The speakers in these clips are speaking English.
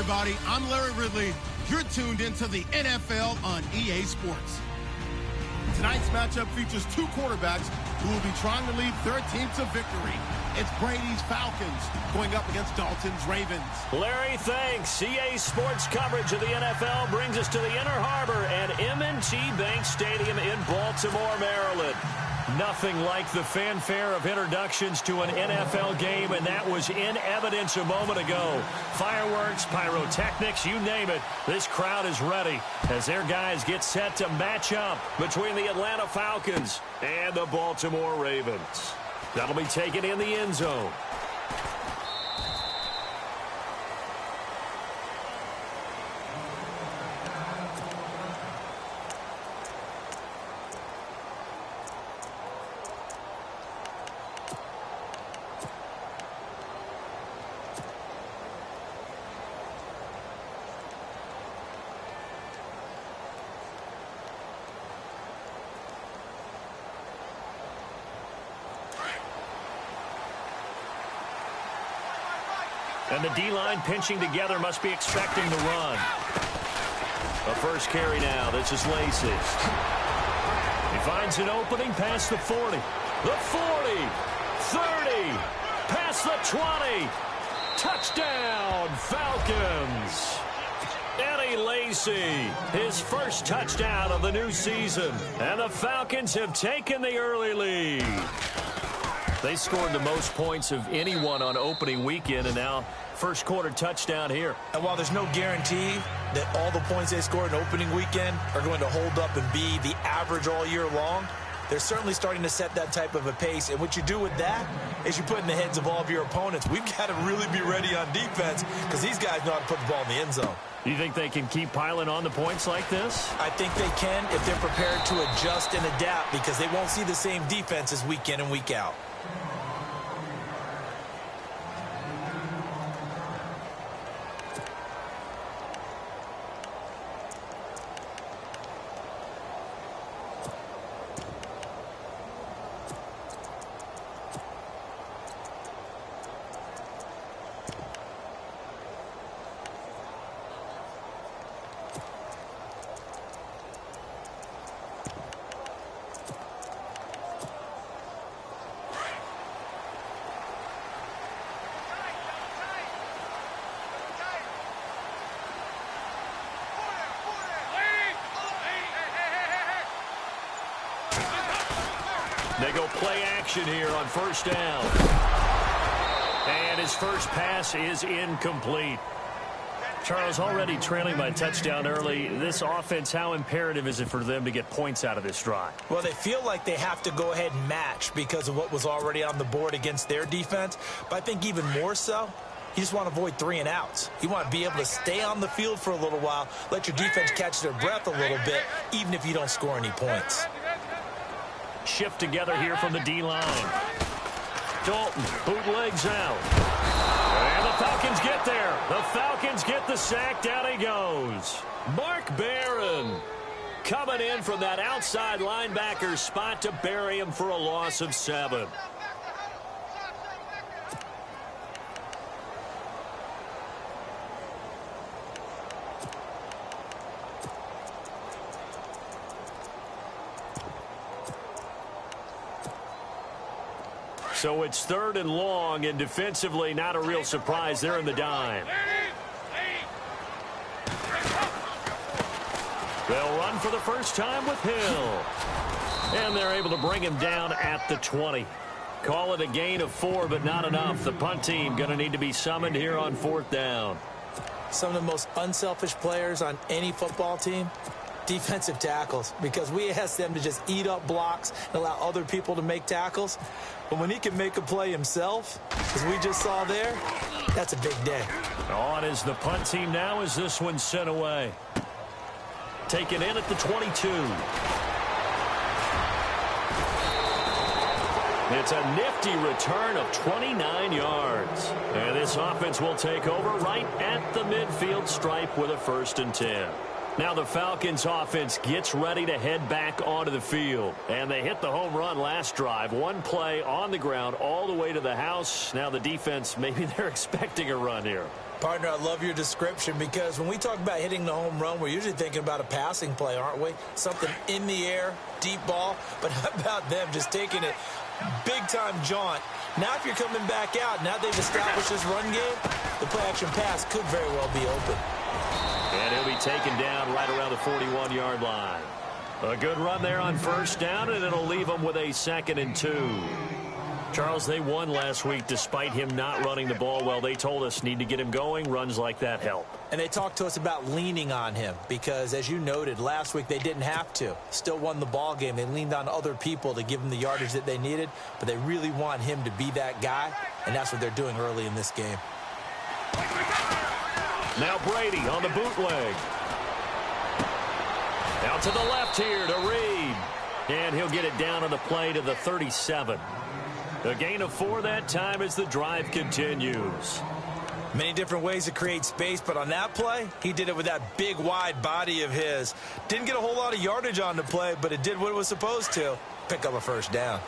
everybody. I'm Larry Ridley. You're tuned into the NFL on EA Sports. Tonight's matchup features two quarterbacks who will be trying to lead their team to victory. It's Brady's Falcons going up against Dalton's Ravens. Larry, thanks. EA Sports coverage of the NFL brings us to the Inner Harbor at M&T Bank Stadium in Baltimore, Maryland. Nothing like the fanfare of introductions to an NFL game, and that was in evidence a moment ago. Fireworks, pyrotechnics, you name it. This crowd is ready as their guys get set to match up between the Atlanta Falcons and the Baltimore Ravens. That'll be taken in the end zone. And the D-line pinching together must be expecting the run. A first carry now. This is Lacey. He finds an opening past the 40. The 40. 30. Past the 20. Touchdown, Falcons. Eddie Lacy, his first touchdown of the new season. And the Falcons have taken the early lead. They scored the most points of anyone on opening weekend, and now first quarter touchdown here. And while there's no guarantee that all the points they scored in opening weekend are going to hold up and be the average all year long, they're certainly starting to set that type of a pace. And what you do with that is you put in the heads of all of your opponents, we've got to really be ready on defense because these guys know how to put the ball in the end zone. You think they can keep piling on the points like this? I think they can if they're prepared to adjust and adapt because they won't see the same defenses week in and week out. They go play action here on first down. And his first pass is incomplete. Charles, already trailing by touchdown early. This offense, how imperative is it for them to get points out of this drive? Well, they feel like they have to go ahead and match because of what was already on the board against their defense. But I think even more so, you just want to avoid 3 and outs. You want to be able to stay on the field for a little while, let your defense catch their breath a little bit, even if you don't score any points. Shift together here from the D-line. Dalton bootlegs out. And the Falcons get there. The Falcons get the sack. Down he goes. Mark Barron coming in from that outside linebacker spot to bury him for a loss of 7. So it's 3rd and long, and defensively not a real surprise. They're in the dime. They'll run for the first time with Hill. And they're able to bring him down at the 20. Call it a gain of 4, but not enough. The punt team going to need to be summoned here on 4th down. Some of the most unselfish players on any football team, defensive tackles, because we ask them to just eat up blocks and allow other people to make tackles. But when he can make a play himself, as we just saw there, that's a big day. On is the punt team now as this one's sent away. Taken in at the 22. It's a nifty return of 29 yards. And this offense will take over right at the midfield stripe with a 1st and 10. Now the Falcons offense gets ready to head back onto the field. And they hit the home run last drive. One play on the ground all the way to the house. Now the defense, maybe they're expecting a run here. Partner, I love your description because when we talk about hitting the home run, we're usually thinking about a passing play, aren't we? Something in the air, deep ball. But how about them just taking it big-time jaunt? Now if you're coming back out, now they've established this run game, the play-action pass could very well be open. And he'll be taken down right around the 41-yard line. A good run there on first down, and it'll leave them with a 2nd and 2. Charles, they won last week despite him not running the ball well. They told us need to get him going. Runs like that help. And they talked to us about leaning on him because, as you noted, last week they didn't have to. Still won the ball game. They leaned on other people to give them the yardage that they needed, but they really want him to be that guy, and that's what they're doing early in this game. Now Brady on the bootleg. Out to the left here to Reed. And he'll get it down on the play to the 37. A gain of 4 that time as the drive continues. Many different ways to create space, but on that play, he did it with that big, wide body of his. Didn't get a whole lot of yardage on the play, but it did what it was supposed to. Pick up a first down.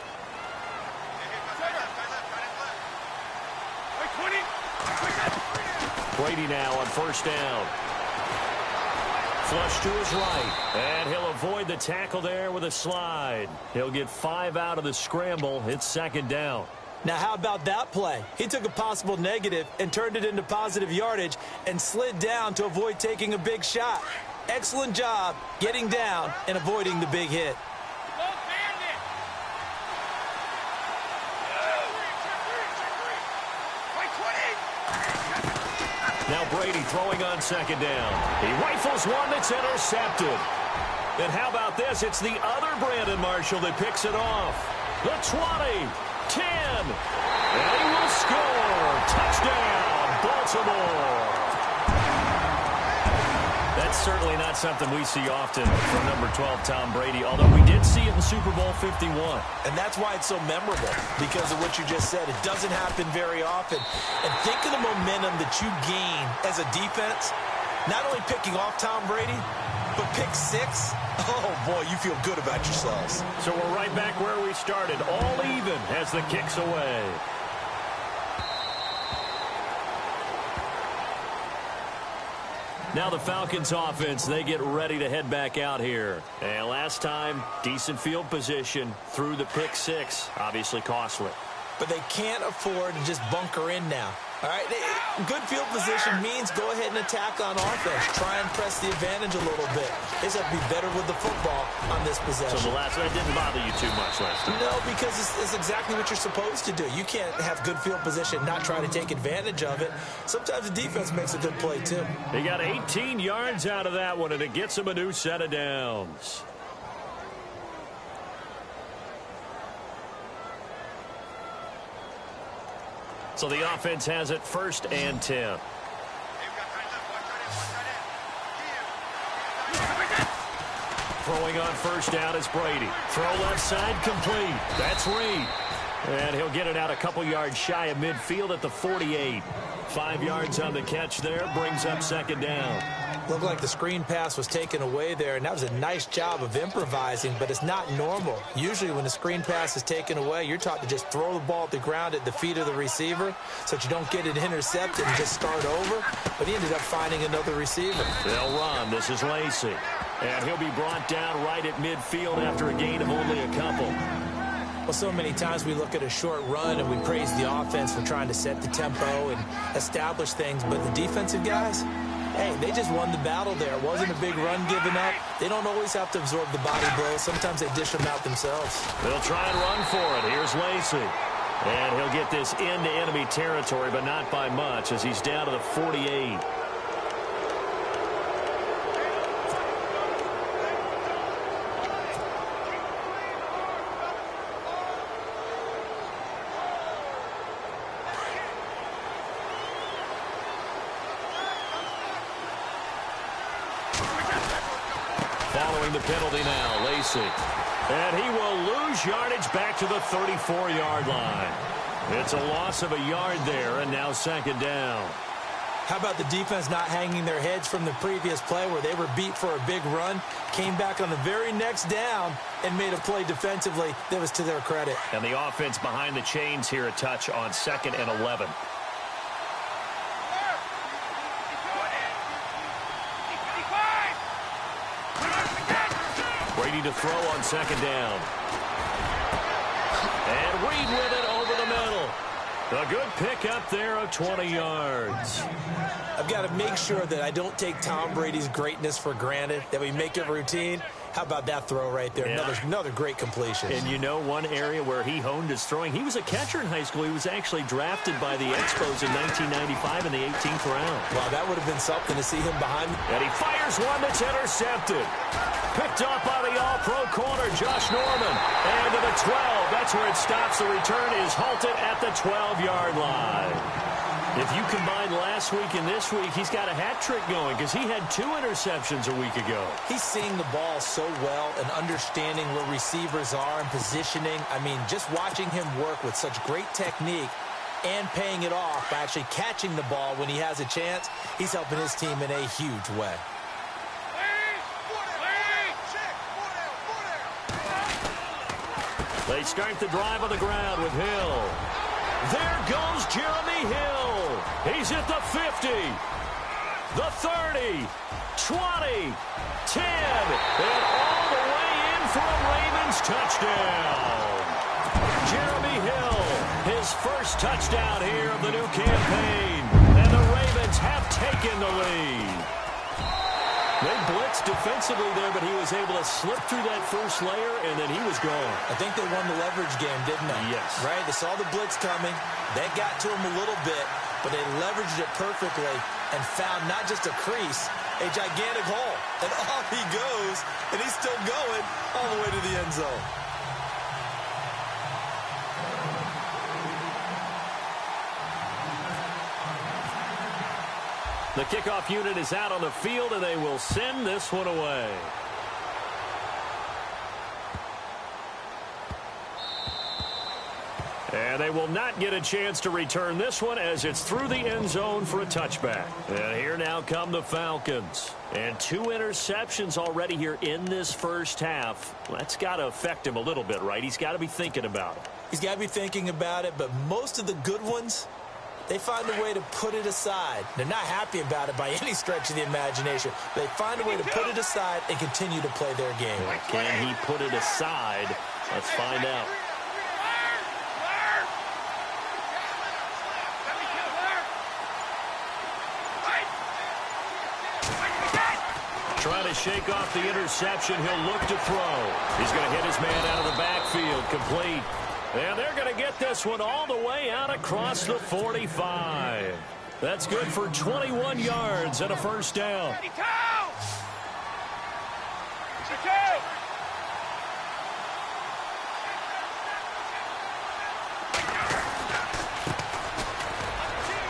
Brady now on first down. Flush to his right. And he'll avoid the tackle there with a slide. He'll get 5 out of the scramble. It's 2nd down. Now, how about that play? He took a possible negative and turned it into positive yardage and slid down to avoid taking a big shot. Excellent job getting down and avoiding the big hit. Now Brady throwing on 2nd down. He rifles one that's intercepted. And how about this? It's the other Brandon Marshall that picks it off. The 20, 10, and he will score. Touchdown, Baltimore. That's certainly not something we see often from number 12, Tom Brady, although we did see it in Super Bowl 51. And that's why it's so memorable, because of what you just said. It doesn't happen very often. And think of the momentum that you gain as a defense, not only picking off Tom Brady, but pick 6. Oh, boy, you feel good about yourselves. So we're right back where we started, all even as the kick's away. Now the Falcons offense, they get ready to head back out here. And last time, decent field position through the pick 6. Obviously costly. But they can't afford to just bunker in now. All right, good field position means go ahead and attack on offense. Try and press the advantage a little bit. They just have to be better with the football on this possession. So that didn't bother you too much last time? No, because it's exactly what you're supposed to do. You can't have good field position, not try to take advantage of it. Sometimes the defense makes a good play, too. He got 18 yards out of that one, and it gets him a new set of downs. So the offense has it 1st and 10. Throwing on first down is Brady. Throw left side complete. That's Reed. And he'll get it out a couple yards shy of midfield at the 48. 5 yards on the catch there. Brings up 2nd down. Looked like the screen pass was taken away there, and that was a nice job of improvising, but it's not normal. Usually when the screen pass is taken away, you're taught to just throw the ball at the ground at the feet of the receiver so that you don't get it intercepted and just start over. But he ended up finding another receiver. They'll run. This is Lacy. And he'll be brought down right at midfield after a gain of only a couple. Well, so many times we look at a short run and we praise the offense for trying to set the tempo and establish things, but the defensive guys, hey, they just won the battle there. It wasn't a big run given up. They don't always have to absorb the body blows. Sometimes they dish them out themselves. They'll try and run for it. Here's Lacy. And he'll get this into enemy territory, but not by much as he's down to the 48. Following the penalty now, Lacy. And he will lose yardage back to the 34-yard line. It's a loss of a yard there, and now 2nd down. How about the defense not hanging their heads from the previous play where they were beat for a big run, came back on the very next down and made a play defensively that was to their credit. And the offense behind the chains here, a touch on 2nd and 11. Brady to throw on 2nd down. And Reed with it over the middle. A good pick up there of 20 yards. I've got to make sure that I don't take Tom Brady's greatness for granted, that we make it routine. How about that throw right there? Yeah. Another great completion. And you know one area where he honed his throwing? He was a catcher in high school. He was actually drafted by the Expos in 1995 in the 18th round. Wow, that would have been something to see him behind. And he fires one that's intercepted. Picked up by the all-pro corner, Josh Norman. And to the 12. That's where it stops. The return is halted at the 12-yard line. If you combine last week and this week, he's got a hat trick going because he had 2 interceptions a week ago. He's seeing the ball so well and understanding where receivers are and positioning. I mean, just watching him work with such great technique and paying it off by actually catching the ball when he has a chance, he's helping his team in a huge way. They start the drive on the ground with Hill. There goes Jeremy Hill. He's at the 50, the 30, 20, 10, and all the way in for a Ravens touchdown. Jeremy Hill, his first touchdown here of the new campaign, and the Ravens have taken the lead. They blitzed defensively there, but he was able to slip through that first layer, and then he was gone. I think they won the leverage game, didn't they? Yes. Right? They saw the blitz coming. That got to him a little bit, but they leveraged it perfectly and found not just a crease, a gigantic hole. And off he goes, and he's still going all the way to the end zone. The kickoff unit is out on the field, and they will send this one away. And they will not get a chance to return this one as it's through the end zone for a touchback. And here now come the Falcons. And 2 interceptions already here in this first half. That's got to affect him a little bit, right? He's got to be thinking about it. He's got to be thinking about it, but most of the good ones, they find a way to put it aside. They're not happy about it by any stretch of the imagination. They find a way to put it aside and continue to play their game. Can he put it aside? Let's find out. Trying to shake off the interception. He'll look to throw. He's going to hit his man out of the backfield. Complete. And they're going to get this one all the way out across the 45. That's good for 21 yards and a first down.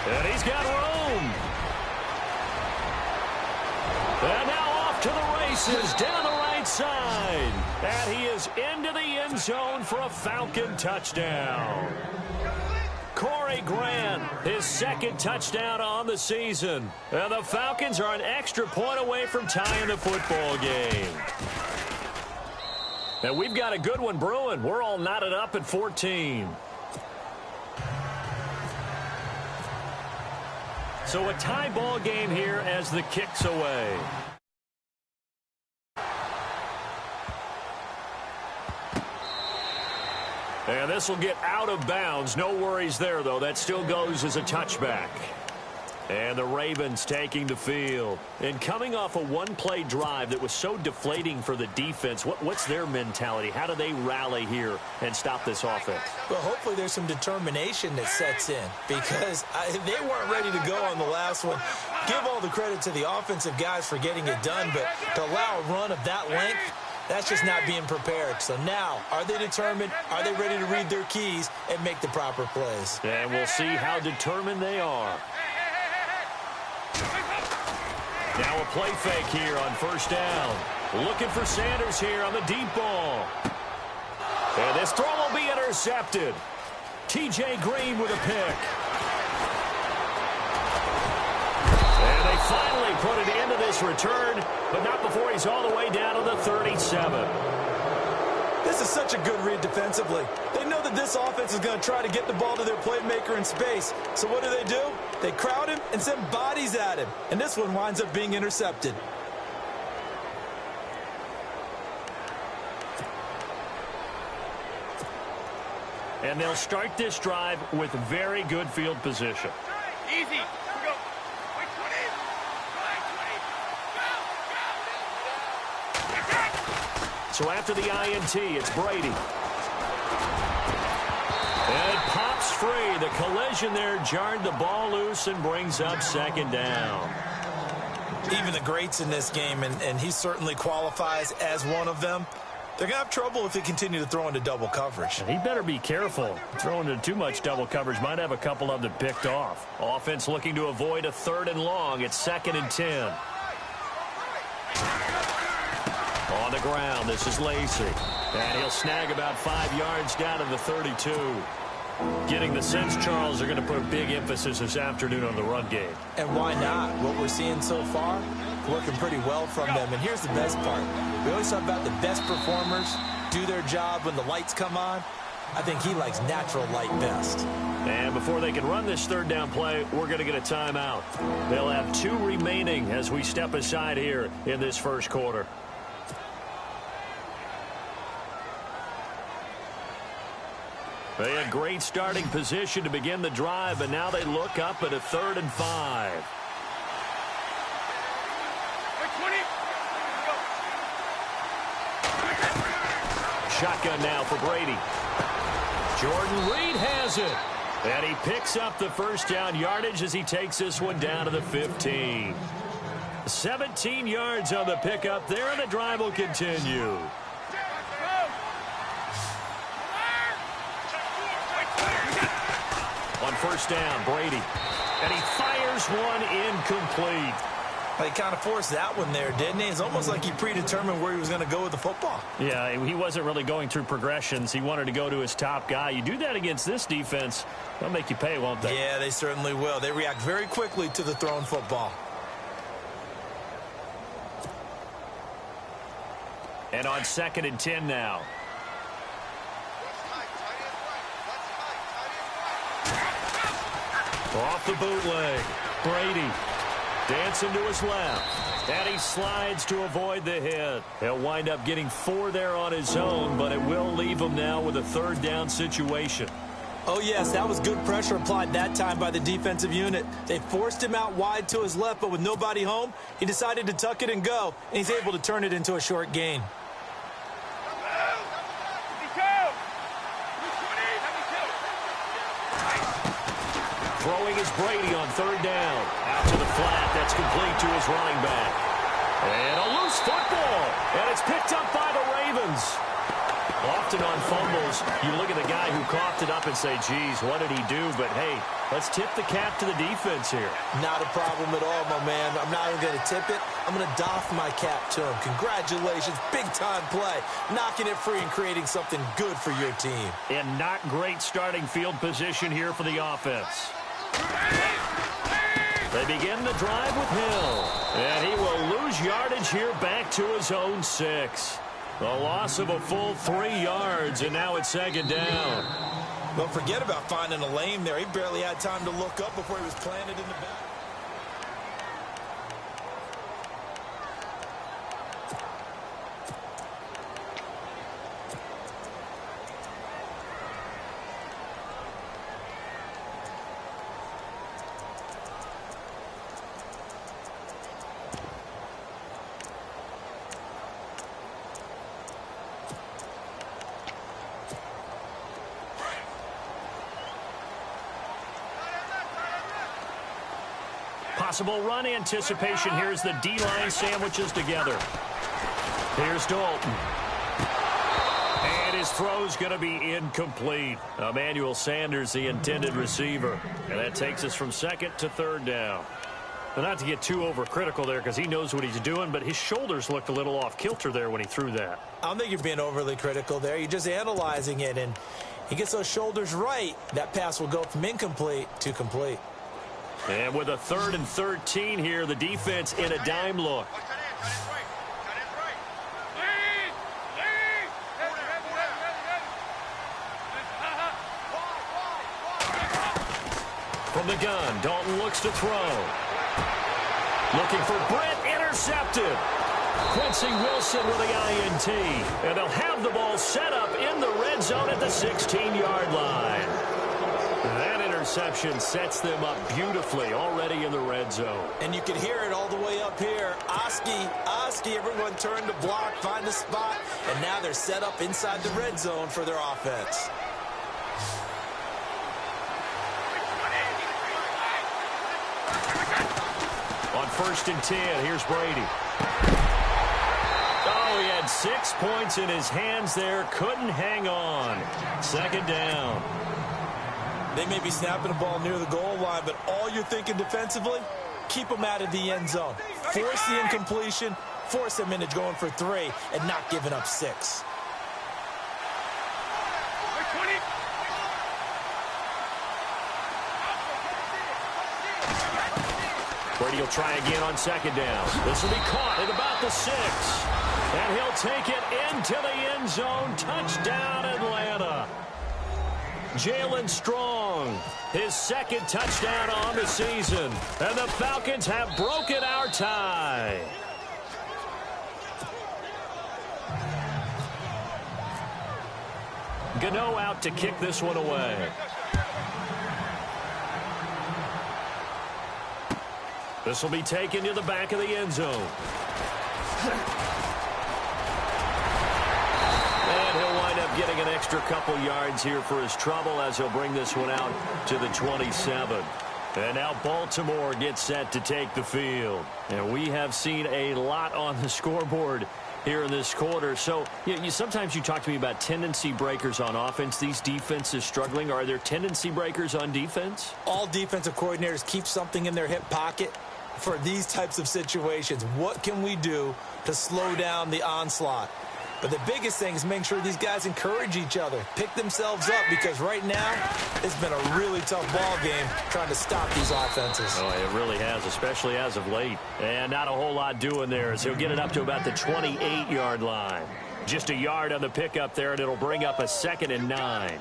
And he's got room. And now off to the races down the right side. And he is into the end zone for a Falcon touchdown. Corey Grant, his 2nd touchdown on the season. And the Falcons are an extra point away from tying the football game. And we've got a good one brewing. We're all knotted up at 14. So a tie ball game here as the kick's away. And this will get out of bounds. No worries there, though. That still goes as a touchback. And the Ravens taking the field. And coming off a one-play drive that was so deflating for the defense, what's their mentality? How do they rally here and stop this offense? Well, hopefully there's some determination that sets in because they weren't ready to go on the last one. Give all the credit to the offensive guys for getting it done, but to allow a run of that length, that's just not being prepared. So now, are they determined? Are they ready to read their keys and make the proper plays? And we'll see how determined they are. Now a play fake here on first down. Looking for Sanders here on the deep ball. And this throw will be intercepted. T.J. Green with a pick. pass returned, but not before he's all the way down to the 37. This is such a good read defensively. They know that this offense is going to try to get the ball to their playmaker in space. So what do? They crowd him and send bodies at him. And this one winds up being intercepted. And they'll start this drive with very good field position. Easy. Go. So after the INT, it's Brady. And it pops free. The collision there jarred the ball loose and brings up second down. Even the greats in this game, and he certainly qualifies as one of them, they're going to have trouble if they continue to throw into double coverage. And he better be careful. Throwing into too much double coverage might have a couple of them picked off. Offense looking to avoid a 3rd and long. It's 2nd and 10. On the ground, this is Lacey. And he'll snag about 5 yards down to the 32. Getting the sense, Charles, are going to put a big emphasis this afternoon on the run game. And why not? What we're seeing so far, working pretty well from them. And here's the best part. We always talk about the best performers do their job when the lights come on. I think he likes natural light best. And before they can run this 3rd down play, we're going to get a timeout. They'll have 2 remaining as we step aside here in this first quarter. They had great starting position to begin the drive, and now they look up at a 3rd and 5. Shotgun now for Brady. Jordan Reed has it. And he picks up the first down yardage as he takes this one down to the 15. 17 yards on the pickup there, and the drive will continue. On first down, Brady. And he fires one incomplete. He kind of forced that one there, didn't he? It's almost like he predetermined where he was going to go with the football. Yeah, he wasn't really going through progressions. He wanted to go to his top guy. You do that against this defense, they'll make you pay, won't they? Yeah, they certainly will. They react very quickly to the thrown football. And on 2nd and 10 now. Off the bootleg. Brady dancing to his left. And he slides to avoid the hit. He'll wind up getting 4 there on his own, but it will leave him now with a 3rd down situation. Oh, yes, that was good pressure applied that time by the defensive unit. They forced him out wide to his left, but with nobody home, he decided to tuck it and go, and he's able to turn it into a short gain. Throwing is Brady on 3rd down. Out to the flat. That's complete to his running back. And a loose football. And it's picked up by the Ravens. Often on fumbles, you look at the guy who coughed it up and say, geez, what did he do? But, hey, let's tip the cap to the defense here. Not a problem at all, my man. I'm not even going to tip it. I'm going to doff my cap to him. Congratulations. Big-time play. Knocking it free and creating something good for your team. And not great starting field position here for the offense. They begin the drive with Hill. And he will lose yardage here back to his own 6. A loss of a full 3 yards, and now it's 2nd down. Don't forget about finding a lane there. He barely had time to look up before he was planted in the back. Possible run anticipation. Here's the D-line sandwiches together. Here's Dalton. And his throw's going to be incomplete. Emmanuel Sanders, the intended receiver. And that takes us from 2nd to 3rd down. Well, not to get too overcritical there because he knows what he's doing, but his shoulders looked a little off kilter there when he threw that. I don't think you're being overly critical there. You're just analyzing it, and he gets those shoulders right. That pass will go from incomplete to complete. And with a 3rd and 13 here, the defense in a dime look. From the gun, Dalton looks to throw. Looking for Brett, intercepted. Quincy Wilson with the INT. And they'll have the ball set up in the red zone at the 16-yard line. That interception sets them up beautifully already in the red zone. And you can hear it all the way up here. Oski, everyone turned to block, find the spot, and now they're set up inside the red zone for their offense. On 1st and 10, here's Brady. Oh, he had 6 points in his hands there. Couldn't hang on. 2nd down. They may be snapping the ball near the goal line, but all you're thinking defensively, keep them out of the end zone. Force the incompletion, force them into going for 3, and not giving up 6. Brady will try again on 2nd down. This will be caught at about the 6. And he'll take it into the end zone. Touchdown, Atlanta. Jalen Strong, his 2nd touchdown on the season. And the Falcons have broken our tie. Gano out to kick this one away. This will be taken to the back of the end zone. And he'll wind up getting an extra couple yards here for his trouble as he'll bring this one out to the 27. And now Baltimore gets set to take the field. And we have seen a lot on the scoreboard here in this quarter. So sometimes you talk to me about tendency breakers on offense. These defenses struggling. Are there tendency breakers on defense? All defensive coordinators keep something in their hip pocket for these types of situations. What can we do to slow down the onslaught? But the biggest thing is make sure these guys encourage each other, pick themselves up, because right now it's been a really tough ball game trying to stop these offenses. Oh, it really has, especially as of late. And not a whole lot doing there as he'll get it up to about the 28-yard line. Just a yard on the pickup there, and it'll bring up a 2nd and 9.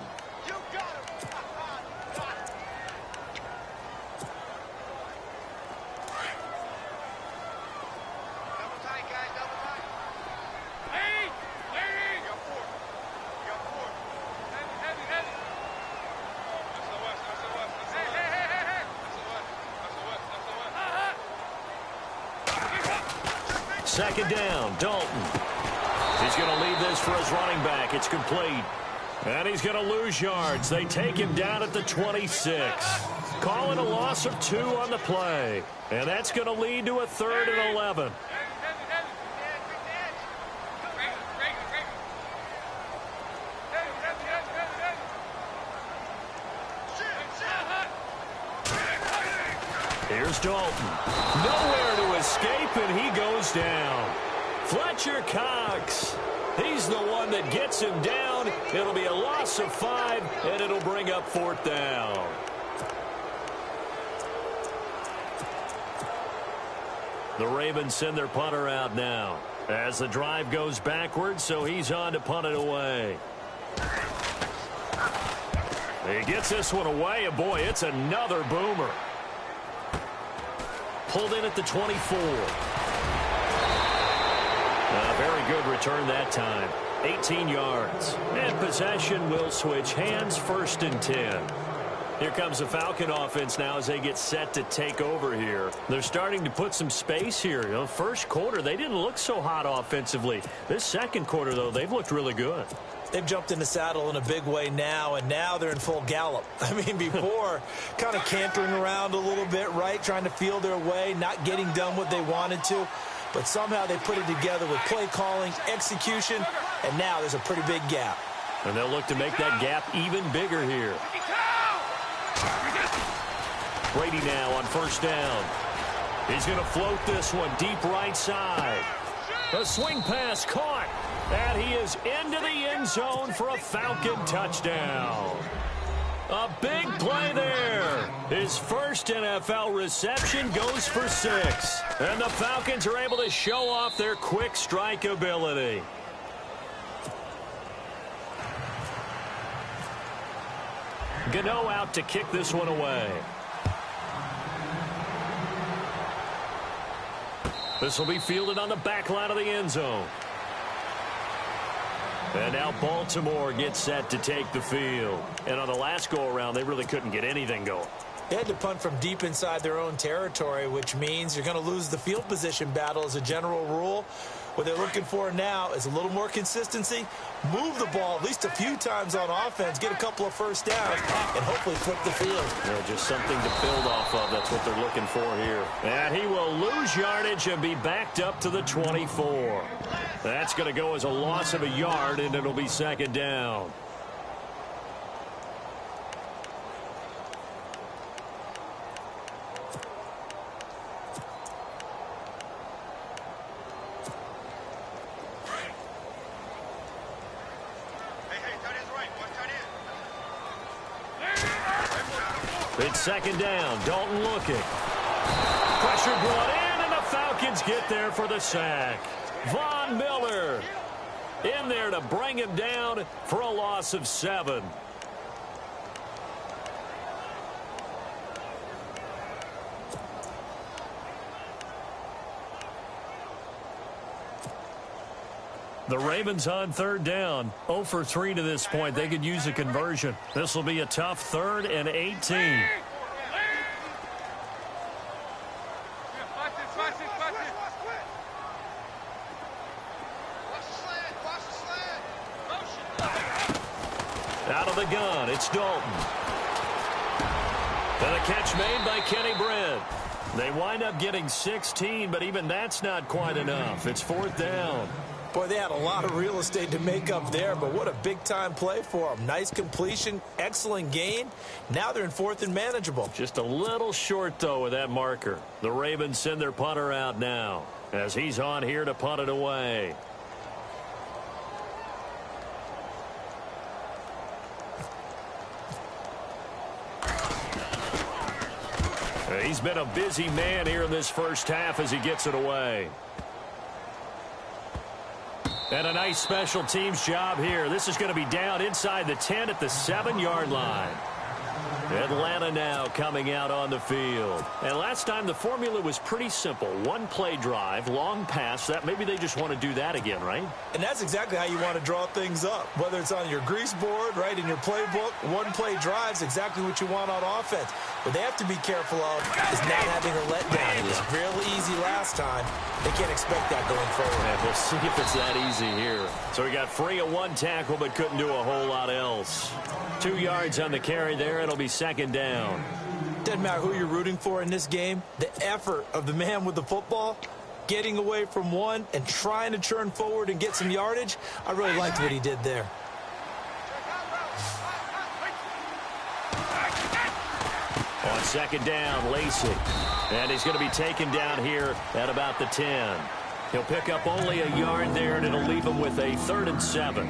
Second down, Dalton. He's going to leave this for his running back. It's complete. And he's going to lose yards. They take him down at the 26. Calling a loss of 2 on the play. And that's going to lead to a 3rd and 11. Here's Dalton. Nowhere to escape, and he goes down. Fletcher Cox. He's the one that gets him down. It'll be a loss of 5, and it'll bring up 4th down. The Ravens send their punter out now as the drive goes backwards, so he's on to punt it away. He gets this one away, and boy, it's another boomer. Pulled in at the 24. A very good return that time. 18 yards. And possession will switch hands, 1st and 10. Here comes the Falcon offense now as they get set to take over here. They're starting to put some space here. First quarter, they didn't look so hot offensively. This second quarter, though, they've looked really good. They've jumped in the saddle in a big way now, and now they're in full gallop. I mean, before, kind of cantering around a little bit, right, trying to feel their way, not getting done what they wanted to. But somehow they put it together with play calling, execution, and now there's a pretty big gap. And they'll look to make that gap even bigger here. Brady now on 1st down. He's going to float this one deep right side. A swing pass caught. And he is into the end zone for a Falcon touchdown. A big play there. His first NFL reception goes for 6. And the Falcons are able to show off their quick strike ability. Gano out to kick this one away. This will be fielded on the back line of the end zone. And now Baltimore gets set to take the field. And on the last go-around, they really couldn't get anything going. They had to punt from deep inside their own territory, which means you're going to lose the field position battle as a general rule. What they're looking for now is a little more consistency, move the ball at least a few times on offense, get a couple of first downs, and hopefully flip the field. Yeah, just something to build off of. That's what they're looking for here. And he will lose yardage and be backed up to the 24. That's going to go as a loss of a yard, and it'll be second down. It's second down. Dalton looking. Pressure brought in, and the Falcons get there for the sack. Von Miller in there to bring him down for a loss of 7. The Ravens on third down. 0 for 3 to this point. They could use a conversion. This will be a tough 3rd and 18. Out of the gun, it's Dalton. And a catch made by Kenny Brent. They wind up getting 16, but even that's not quite enough. It's 4th down. Boy, they had a lot of real estate to make up there, but what a big-time play for them. Nice completion, excellent gain. Now they're in 4th and manageable. Just a little short, though, with that marker. The Ravens send their punter out now as he's on here to punt it away. He's been a busy man here in this first half as he gets it away. And a nice special teams job here. This is going to be down inside the 10 at the 7-yard line. Atlanta now coming out on the field. And last time the formula was pretty simple. 1-play drive, long pass. That maybe they just want to do that again, right? And that's exactly how you want to draw things up. Whether it's on your grease board, right, in your playbook, 1-play drive is exactly what you want on offense. What they have to be careful of is not having a letdown. It was real easy last time. They can't expect that going forward. Yeah, we'll see if it's that easy here. So we got free of 1 tackle, but couldn't do a whole lot else. 2 yards on the carry there. It'll be second down. Doesn't matter who you're rooting for in this game. The effort of the man with the football, getting away from one and trying to turn forward and get some yardage, I really liked what he did there. On second down, Lacey. And he's going to be taken down here at about the 10. He'll pick up only a yard there, and it'll leave him with a 3rd and 7.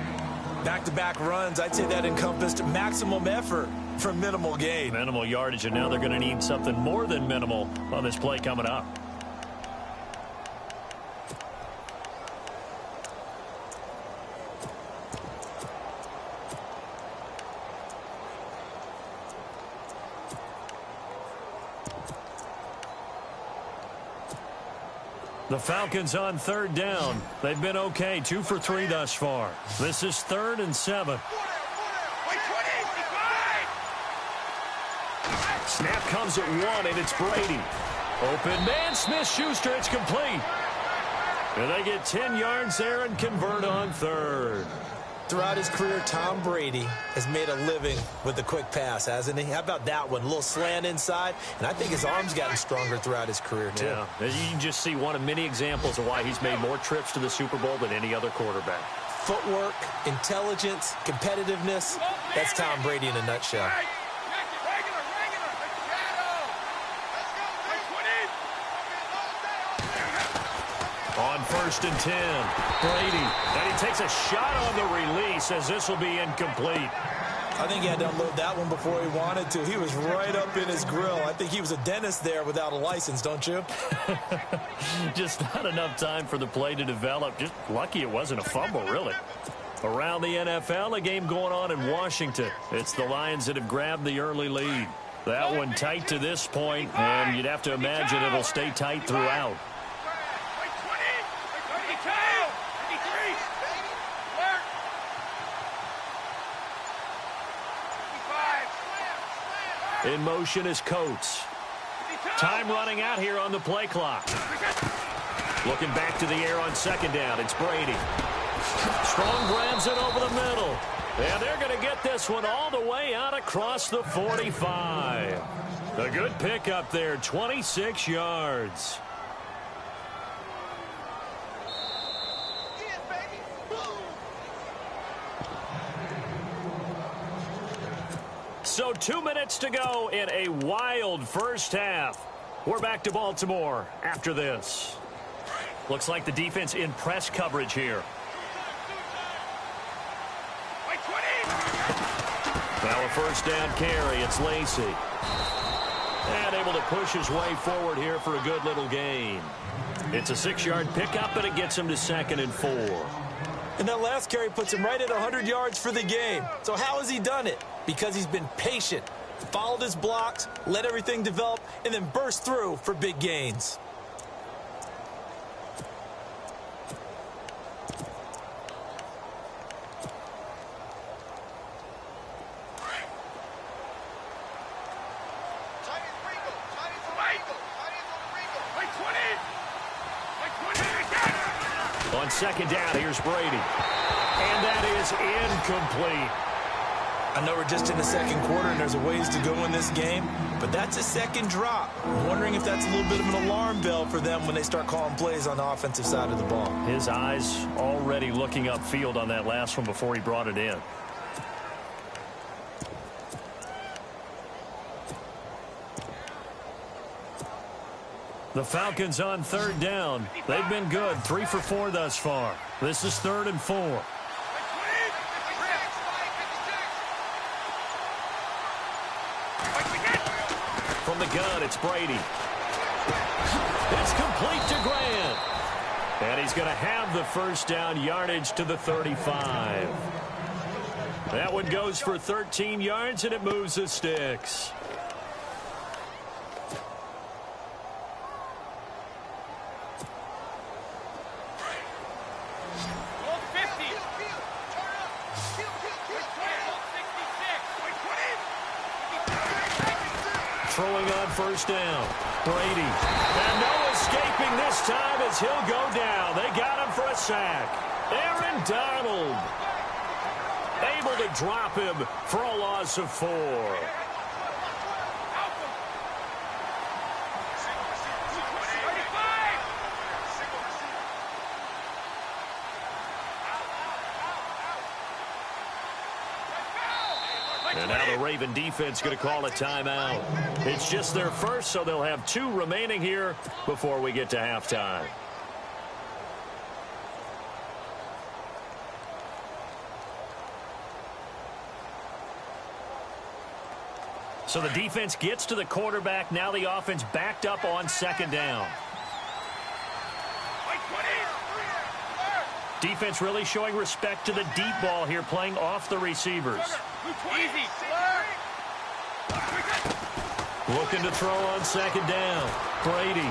Back-to-back runs, I'd say that encompassed maximum effort for minimal gain. Minimal yardage, and now they're going to need something more than minimal on this play coming up. The Falcons on third down. They've been okay, 2 for 3 thus far. This is 3rd and 7. Snap comes at 1, and it's Brady. Open man, Smith-Schuster, it's complete. And they get 10 yards there and convert on 3rd. Throughout his career, Tom Brady has made a living with the quick pass, hasn't he? How about that one? A little slant inside, and I think his arm's gotten stronger throughout his career, too. Yeah, you can just see one of many examples of why he's made more trips to the Super Bowl than any other quarterback. Footwork, intelligence, competitiveness, that's Tom Brady in a nutshell. On 1st and 10, Brady, and he takes a shot on the release as this will be incomplete. I think he had to unload that one before he wanted to. He was right up in his grill. I think he was a dentist there without a license, don't you? Just not enough time for the play to develop. Just lucky it wasn't a fumble, really. Around the NFL, a game going on in Washington. It's the Lions that have grabbed the early lead. That one tight to this point, and you'd have to imagine it'll stay tight throughout. In motion is Coates. Time running out here on the play clock. Looking back to the air on second down. It's Brady. Strong grabs it over the middle. And they're going to get this one all the way out across the 45. A good pickup there, 26 yards. So 2 minutes to go in a wild first half. We're back to Baltimore after this. Looks like the defense in press coverage here. Now a first down carry. It's Lacy. And able to push his way forward here for a good little gain. It's a 6-yard pickup, and it gets him to 2nd and 4. And that last carry puts him right at 100 yards for the game. So how has he done it? Because he's been patient, followed his blocks, let everything develop, and then burst through for big gains. On second down, here's Brady. And that is incomplete. I know we're just in the second quarter and there's a ways to go in this game, but that's a second drop. I'm wondering if that's a little bit of an alarm bell for them when they start calling plays on the offensive side of the ball. His eyes already looking upfield on that last one before he brought it in. The Falcons on third down. They've been good. 3 for 4 thus far. This is 3rd and 4. From the gun, it's Brady. It's complete to Grant. And he's going to have the first down, yardage to the 35. That one goes for 13 yards, and it moves the sticks. Throwing on first down. Brady. And no escaping this time as he'll go down. They got him for a sack. Aaron Donald. Able to drop him for a loss of 4. And now the Raven defense going to call a timeout. It's just their first, so they'll have 2 remaining here before we get to halftime. So the defense gets to the quarterback. Now the offense backed up on second down. Defense really showing respect to the deep ball here, playing off the receivers. Easy. Looking to throw on second down. Brady.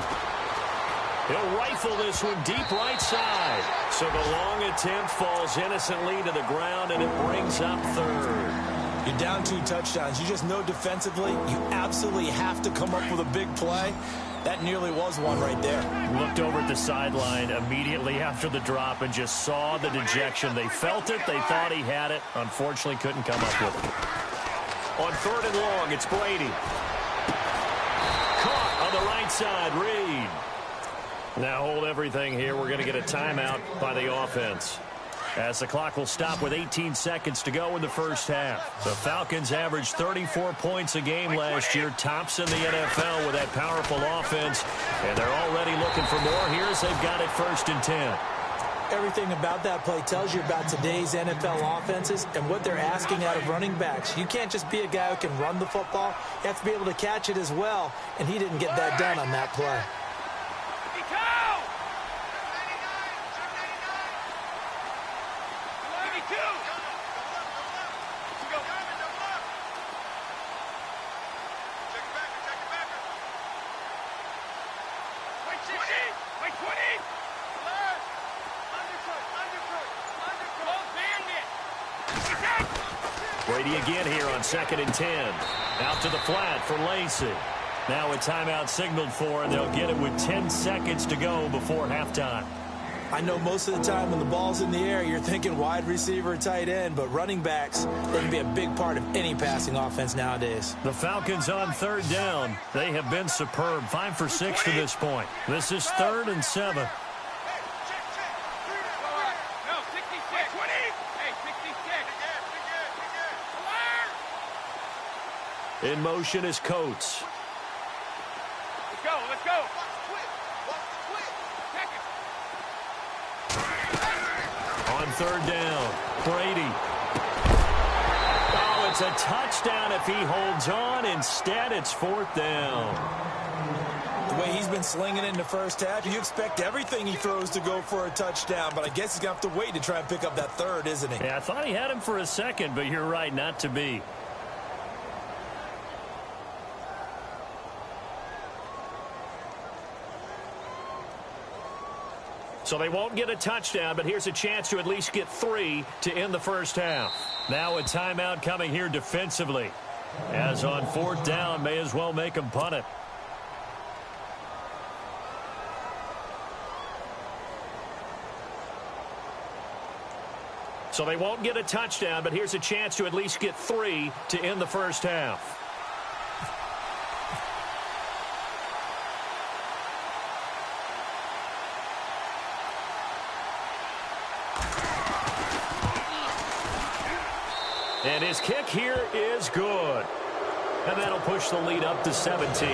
He'll rifle this one deep right side. So the long attempt falls innocently to the ground, and it brings up 3rd. You're down 2 touchdowns. You just know defensively you absolutely have to come up with a big play. That nearly was one right there. Looked over at the sideline immediately after the drop and just saw the dejection. They felt it. They thought he had it. Unfortunately, couldn't come up with it. On 3rd and long, it's Brady. Caught on the right side, Reed. Now hold everything here. We're going to get a timeout by the offense, as the clock will stop with 18 seconds to go in the first half. The Falcons averaged 34 points a game last year, tops in the NFL with that powerful offense, and they're already looking for more here as they've got it 1st and 10. Everything about that play tells you about today's NFL offenses and what they're asking out of running backs. You can't just be a guy who can run the football. You have to be able to catch it as well, and he didn't get that done on that play. Brady again here on 2nd and 10. Out to the flat for Lacey. Now a timeout signaled for, and they'll get it with 10 seconds to go before halftime. I know most of the time when the ball's in the air, you're thinking wide receiver, tight end, but running backs, they can be a big part of any passing offense nowadays. The Falcons on 3rd down. They have been superb. 5 for 6 to this point. This is 3rd and 7. In motion is Coates. Let's go. On 3rd down, Brady. Oh, it's a touchdown if he holds on. Instead, it's 4th down. The way he's been slinging it in the first half, you expect everything he throws to go for a touchdown, but I guess he's going to have to wait to try and pick up that 3rd, isn't he? Yeah, I thought he had him for a second, but you're right, not to be. So they won't get a touchdown, but here's a chance to at least get 3 to end the first half. Now a timeout coming here defensively. As on 4th down, may as well make them punt it. So they won't get a touchdown, but here's a chance to at least get 3 to end the first half. And his kick here is good. And that'll push the lead up to 17.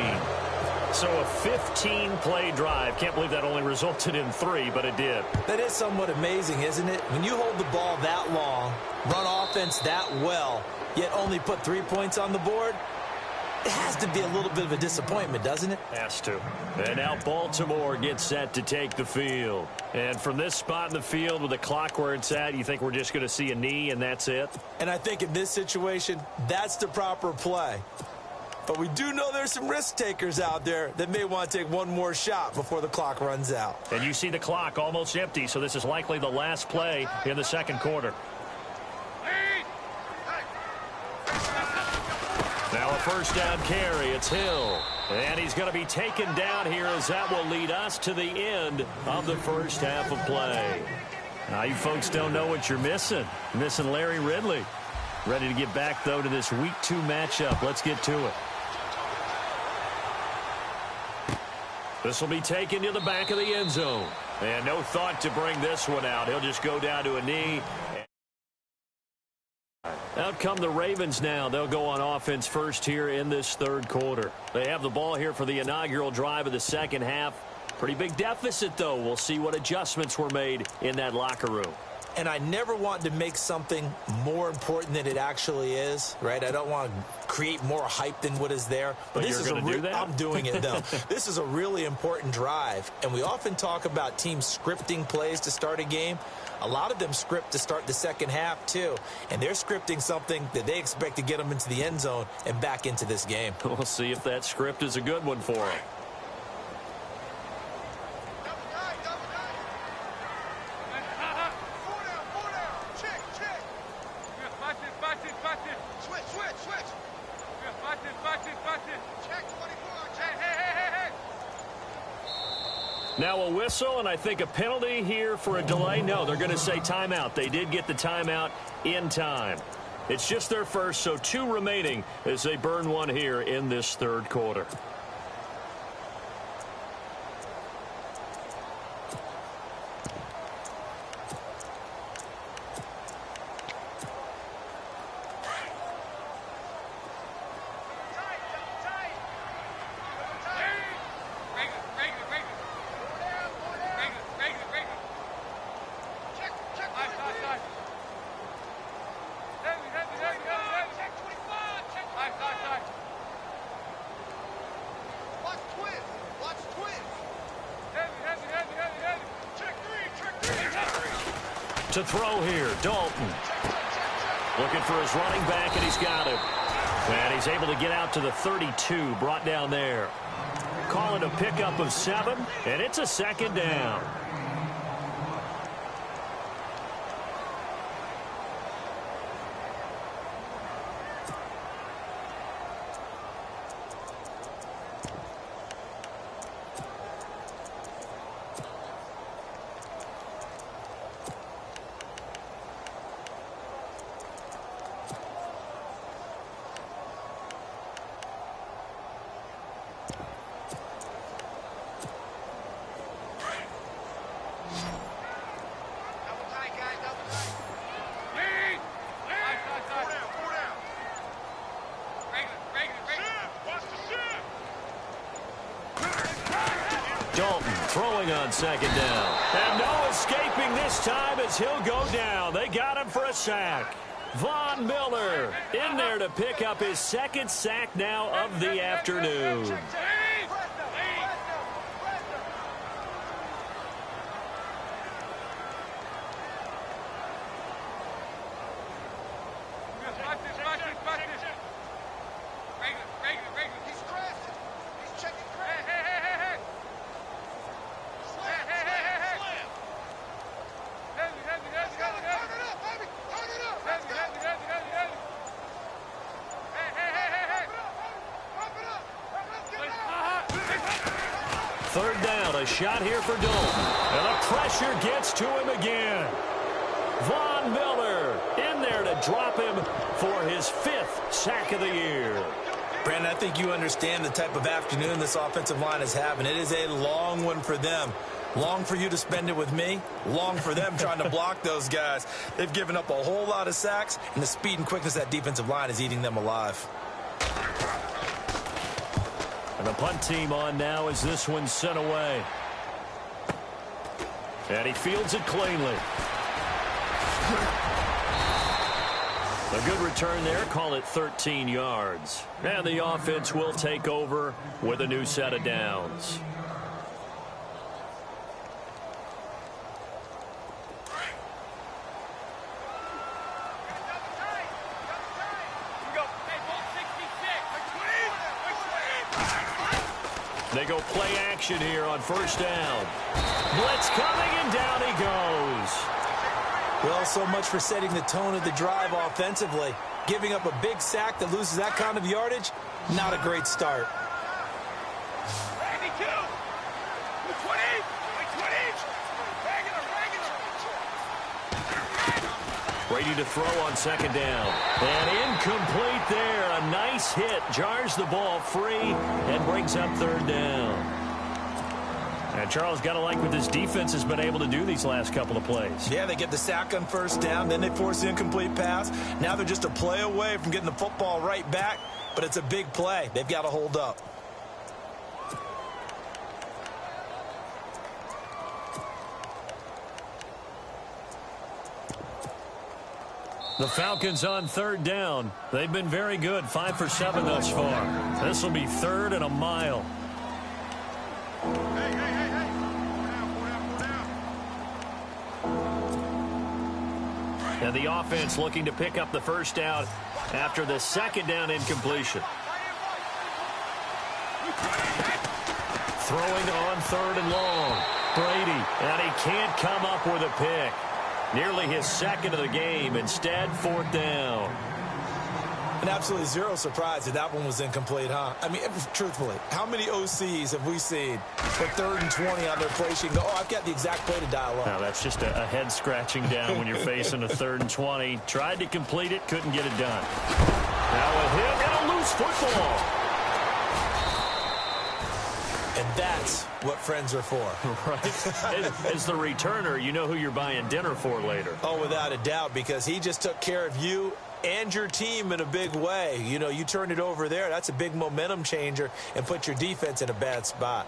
So a 15-play drive. Can't believe that only resulted in 3, but it did. That is somewhat amazing, isn't it? When you hold the ball that long, run offense that well, yet only put 3 points on the board, it has to be a little bit of a disappointment, doesn't it? Has to. And now Baltimore gets set to take the field. And from this spot in the field with the clock where it's at, you think we're just going to see a knee and that's it? And I think in this situation, that's the proper play. But we do know there's some risk takers out there that may want to take one more shot before the clock runs out. And you see the clock almost empty, so this is likely the last play in the second quarter. Now a first down carry. It's Hill. And he's going to be taken down here as that will lead us to the end of the first half of play. Now you folks don't know what you're missing. You're missing Larry Ridley. Ready to get back, though, to this Week 2 matchup. Let's get to it. This will be taken to the back of the end zone. And no thought to bring this one out. He'll just go down to a knee. Out come the Ravens now. They'll go on offense first here in this third quarter. They have the ball here for the inaugural drive of the second half. Pretty big deficit, though. We'll see what adjustments were made in that locker room. And I never want to make something more important than it actually is, right? I don't want to create more hype than what is there. But this is do that? I'm doing it, though. This is a really important drive. And we often talk about teams scripting plays to start a game. A lot of them script to start the second half, too. And they're scripting something that they expect to get them into the end zone and back into this game. We'll see if that script is a good one for them. Now a whistle, and I think a penalty here for a delay. No, they're going to say timeout. They did get the timeout in time. It's just their first, so 2 remaining as they burn one here in this third quarter. To throw here, Dalton. Looking for his running back, and he's got him. And he's able to get out to the 32, brought down there. Call it a pickup of 7, and it's a second down. Dalton throwing on second down. And no escaping this time as he'll go down. They got him for a sack. Von Miller in there to pick up his second sack now of the afternoon. Third down, a shot here for Dalton. And the pressure gets to him again. Von Miller in there to drop him for his 5th sack of the year. Brandon, I think you understand the type of afternoon this offensive line is having. It is a long one for them. Long for you to spend it with me. Long for them trying to block those guys. They've given up a whole lot of sacks, and the speed and quickness of that defensive line is eating them alive. And the punt team on now as this one's sent away. And he fields it cleanly. A good return there. Call it 13 yards. And the offense will take over with a new set of downs. They go play action here on first down. Blitz coming, and down he goes. Well, so much for setting the tone of the drive offensively. Giving up a big sack that loses that kind of yardage, not a great start. Ready to throw on second down. And incomplete there. A nice hit. Jars the ball free and brings up third down. And Charles, got to like what this defense has been able to do these last couple of plays. Yeah, they get the sack on first down. Then they force the incomplete pass. Now they're just a play away from getting the football right back. But it's a big play. They've got to hold up. The Falcons on third down. They've been very good. 5 for 7 thus far. This will be 3rd and a mile. And the offense looking to pick up the first down after the second down incompletion. Throwing on 3rd and long. Brady, and he can't come up with a pick. Nearly his second of the game. Instead, 4th down. And absolutely zero surprise that that one was incomplete, huh? I mean, truthfully, how many OCs have we seen for 3rd and 20 on their play sheet and go, oh, I've got the exact play to dial up? Now, that's just a head scratching down when you're facing a 3rd and 20. Tried to complete it, couldn't get it done. Now a hit and a loose football. And that's what friends are for. Right. As the returner, you know who you're buying dinner for later. Oh, without a doubt, because he just took care of you and your team in a big way. You know, you turned it over there. That's a big momentum changer and put your defense in a bad spot.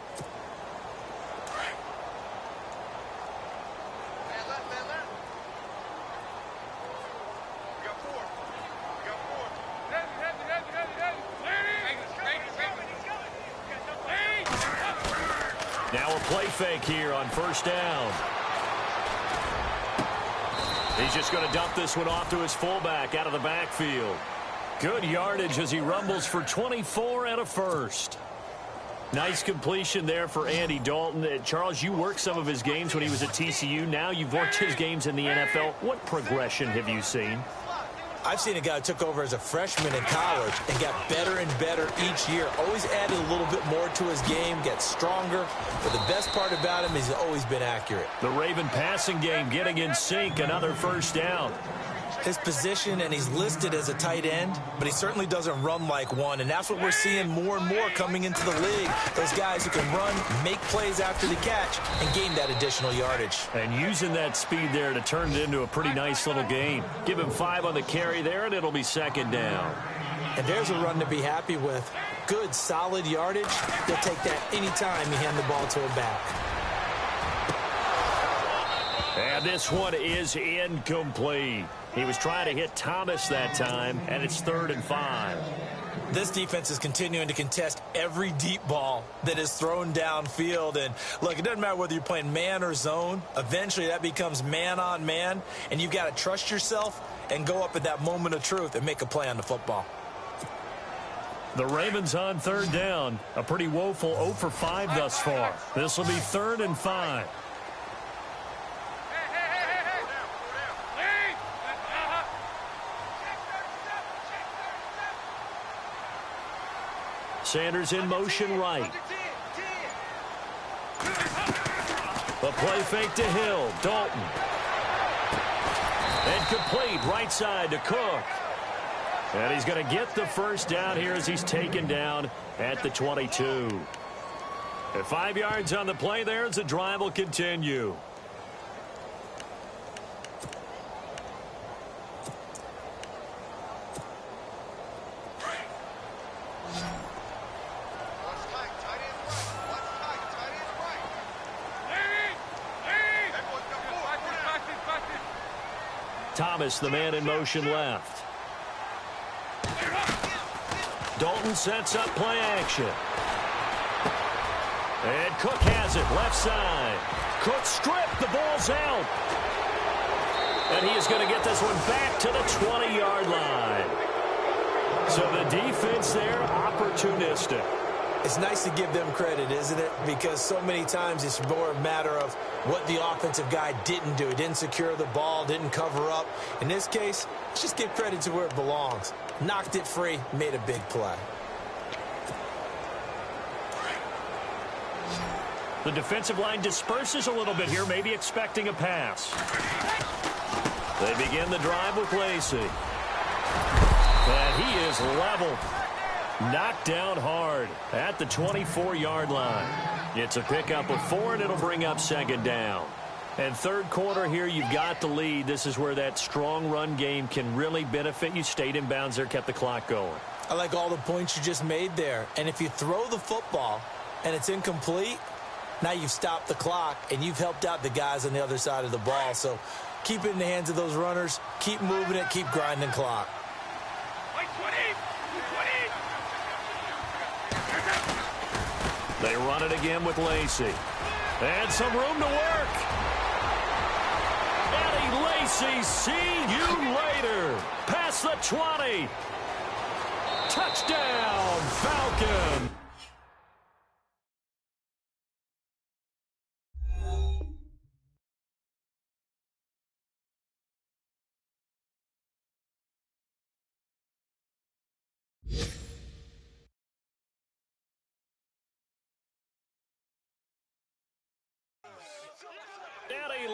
Now a play fake here on first down. He's just going to dump this one off to his fullback out of the backfield. Good yardage as he rumbles for 24 and a first. Nice completion there for Andy Dalton. Charles, you worked some of his games when he was at TCU. Now you've worked his games in the NFL. What progression have you seen? I've seen a guy who took over as a freshman in college and got better and better each year. Always added a little bit more to his game, gets stronger. But the best part about him is he's always been accurate. The Raven passing game getting in sync. Another first down. His position, and he's listed as a tight end, but he certainly doesn't run like one, and that's what we're seeing more and more coming into the league. Those guys who can run, make plays after the catch, and gain that additional yardage. And using that speed there to turn it into a pretty nice little gain. Give him 5 on the carry there, and it'll be second down. And there's a run to be happy with. Good, solid yardage. He'll take that anytime you hand the ball to him back. And this one is incomplete. He was trying to hit Thomas that time, and it's 3rd and 5. This defense is continuing to contest every deep ball that is thrown downfield. And, look, it doesn't matter whether you're playing man or zone. Eventually, that becomes man-on-man, and you've got to trust yourself and go up at that moment of truth and make a play on the football. The Ravens on 3rd down. A pretty woeful 0 for 5 thus far. This will be 3rd and 5. Sanders in motion right. A play fake to Hill. Dalton. And complete right side to Cook. And he's going to get the first down here as he's taken down at the 22. At 5 yards on the play there as the drive will continue. Thomas, the man in motion left. Dalton sets up play action. And Cook has it, left side. Cook stripped, the ball's out. And he is going to get this one back to the 20-yard line. So the defense there, opportunistic. It's nice to give them credit, isn't it? Because so many times it's more a matter of what the offensive guy didn't do. He didn't secure the ball, didn't cover up. In this case, let's just give credit to where it belongs. Knocked it free, made a big play. The defensive line disperses a little bit here, maybe expecting a pass. They begin the drive with Lacey. And he is level. Knocked down hard at the 24-yard line. It's a pickup of 4, and it'll bring up 2nd down. And 3rd quarter here, you've got the lead. This is where that strong run game can really benefit you. Stayed in bounds there, kept the clock going. I like all the points you just made there. And if you throw the football and it's incomplete, now you've stopped the clock and you've helped out the guys on the other side of the ball. So keep it in the hands of those runners. Keep moving it. Keep grinding clock. They run it again with Lacey. And some room to work. Eddie Lacy, see you later. Past the 20. Touchdown, Falcon.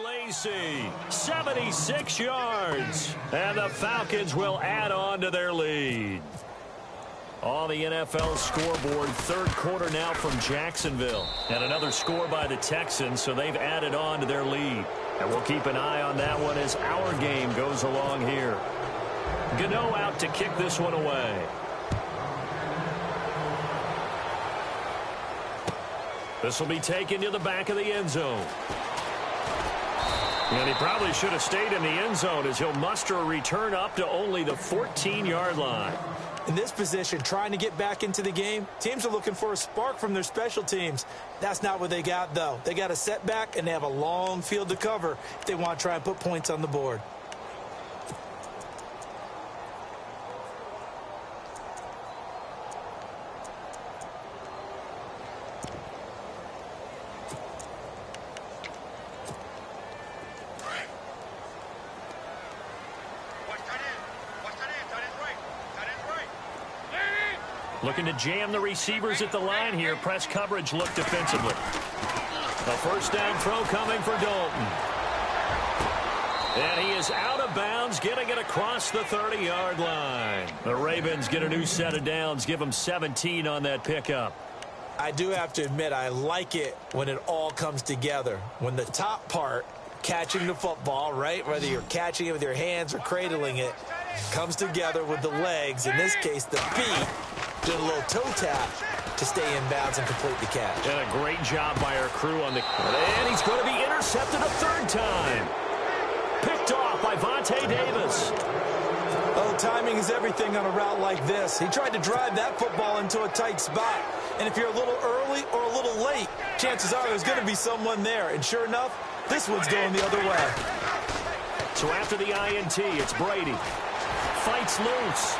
Lacy, 76 yards. And the Falcons will add on to their lead. On the NFL scoreboard, 3rd quarter now from Jacksonville. And another score by the Texans, so they've added on to their lead. And we'll keep an eye on that one as our game goes along here. Gano out to kick this one away. This will be taken to the back of the end zone. And he probably should have stayed in the end zone as he'll muster a return up to only the 14-yard line. In this position, trying to get back into the game, teams are looking for a spark from their special teams. That's not what they got, though. They got a setback, and they have a long field to cover if they want to try and put points on the board. Looking to jam the receivers at the line here. Press coverage look defensively. A first down throw coming for Dalton. And he is out of bounds, getting it across the 30-yard line. The Ravens get a new set of downs, give them 17 on that pickup. I do have to admit, I like it when it all comes together. When the top part, catching the football, right, whether you're catching it with your hands or cradling it, comes together with the legs, in this case the feet, doing a little toe tap to stay in bounds and complete the catch. And a great job by our crew on the... And he's going to be intercepted a third time. Picked off by Vontae Davis. Oh, timing is everything on a route like this. He tried to drive that football into a tight spot. And if you're a little early or a little late, chances are there's going to be someone there. And sure enough, this one's going the other way. So after the INT, it's Brady. Fights loose.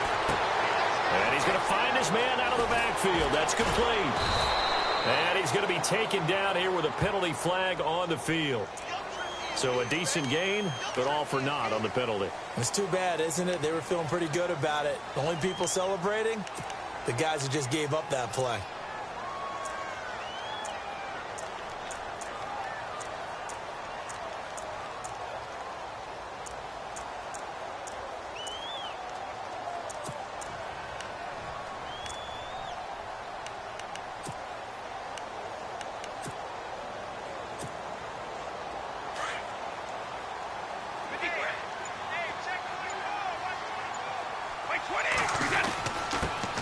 And he's going to find his man out of the backfield. That's complete. And he's going to be taken down here with a penalty flag on the field. So a decent gain, but all for naught on the penalty. It's too bad, isn't it? They were feeling pretty good about it. The only people celebrating, the guys who just gave up that play.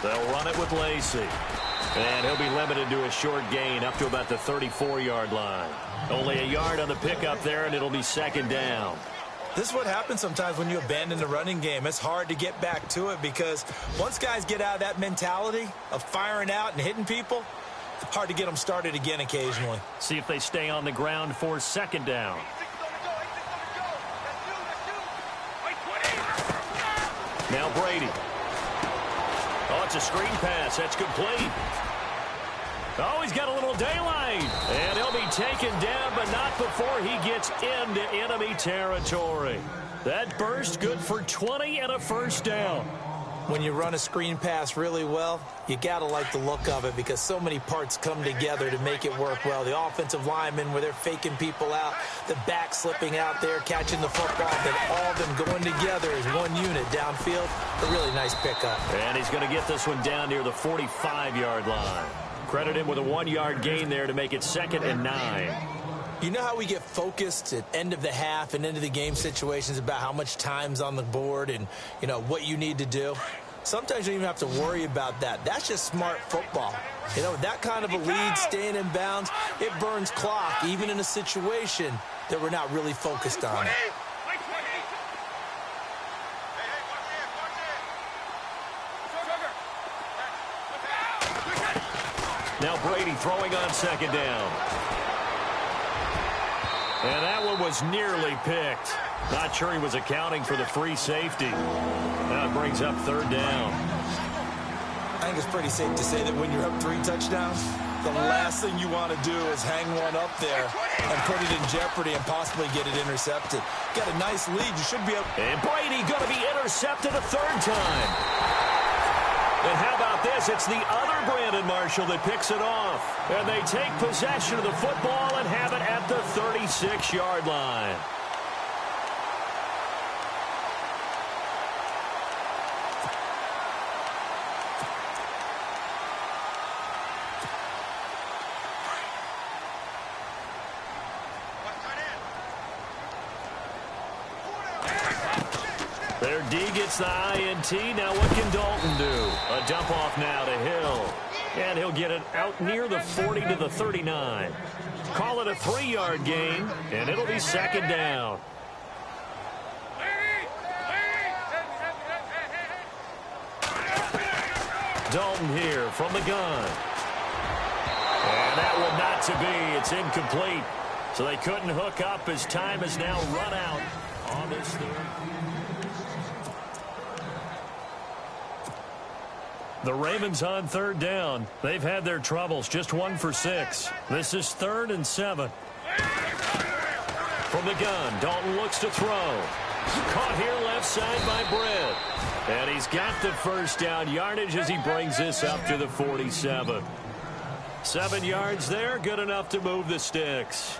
They'll run it with Lacey. And he'll be limited to a short gain up to about the 34-yard line. Only a yard on the pickup there, and it'll be second down. This is what happens sometimes when you abandon the running game. It's hard to get back to it because once guys get out of that mentality of firing out and hitting people, hard to get them started again occasionally. See if they stay on the ground for second down. Now Brady. Oh, it's a screen pass. That's complete. Oh, he's got a little daylight. And he'll be taken down, but not before he gets into enemy territory. That burst good for 20 and a first down. When you run a screen pass really well, you got to like the look of it because so many parts come together to make it work well. The offensive linemen where they're faking people out, the back slipping out there, catching the football, then all of them going together as one unit downfield. A really nice pickup. And he's going to get this one down near the 45-yard line. Credit him with a 1-yard gain there to make it 2nd and 9. You know how we get focused at end of the half and into the game situations about how much time's on the board and, you know, what you need to do? Sometimes you don't even have to worry about that. That's just smart football. You know, that kind of a lead, staying in bounds, it burns clock, even in a situation that we're not really focused on. Now Brady throwing on second down. And that one was nearly picked. Not sure he was accounting for the free safety. Now it brings up third down. I think it's pretty safe to say that when you're up 3 touchdowns, the last thing you want to do is hang one up there and put it in jeopardy and possibly get it intercepted. Got a nice lead. You should be up. And Brady going to be intercepted a third time. And how about this? It's the other Brandon Marshall that picks it off. And they take possession of the football and have it at the 36-yard line. Their D gets the INT. Now what can Dalton do? A dump off now to Hill. And he'll get it out near the 40 to the 39. Call it a 3-yard gain, and it'll be second down. Dalton here from the gun. And that one not to be. It's incomplete. So they couldn't hook up as time has now run out on this third. The Ravens on third down. They've had their troubles. Just 1 for 6. This is 3rd and 7. From the gun, Dalton looks to throw. Caught here left side by Brent. And he's got the first down yardage as he brings this up to the 47. 7 yards there, good enough to move the sticks.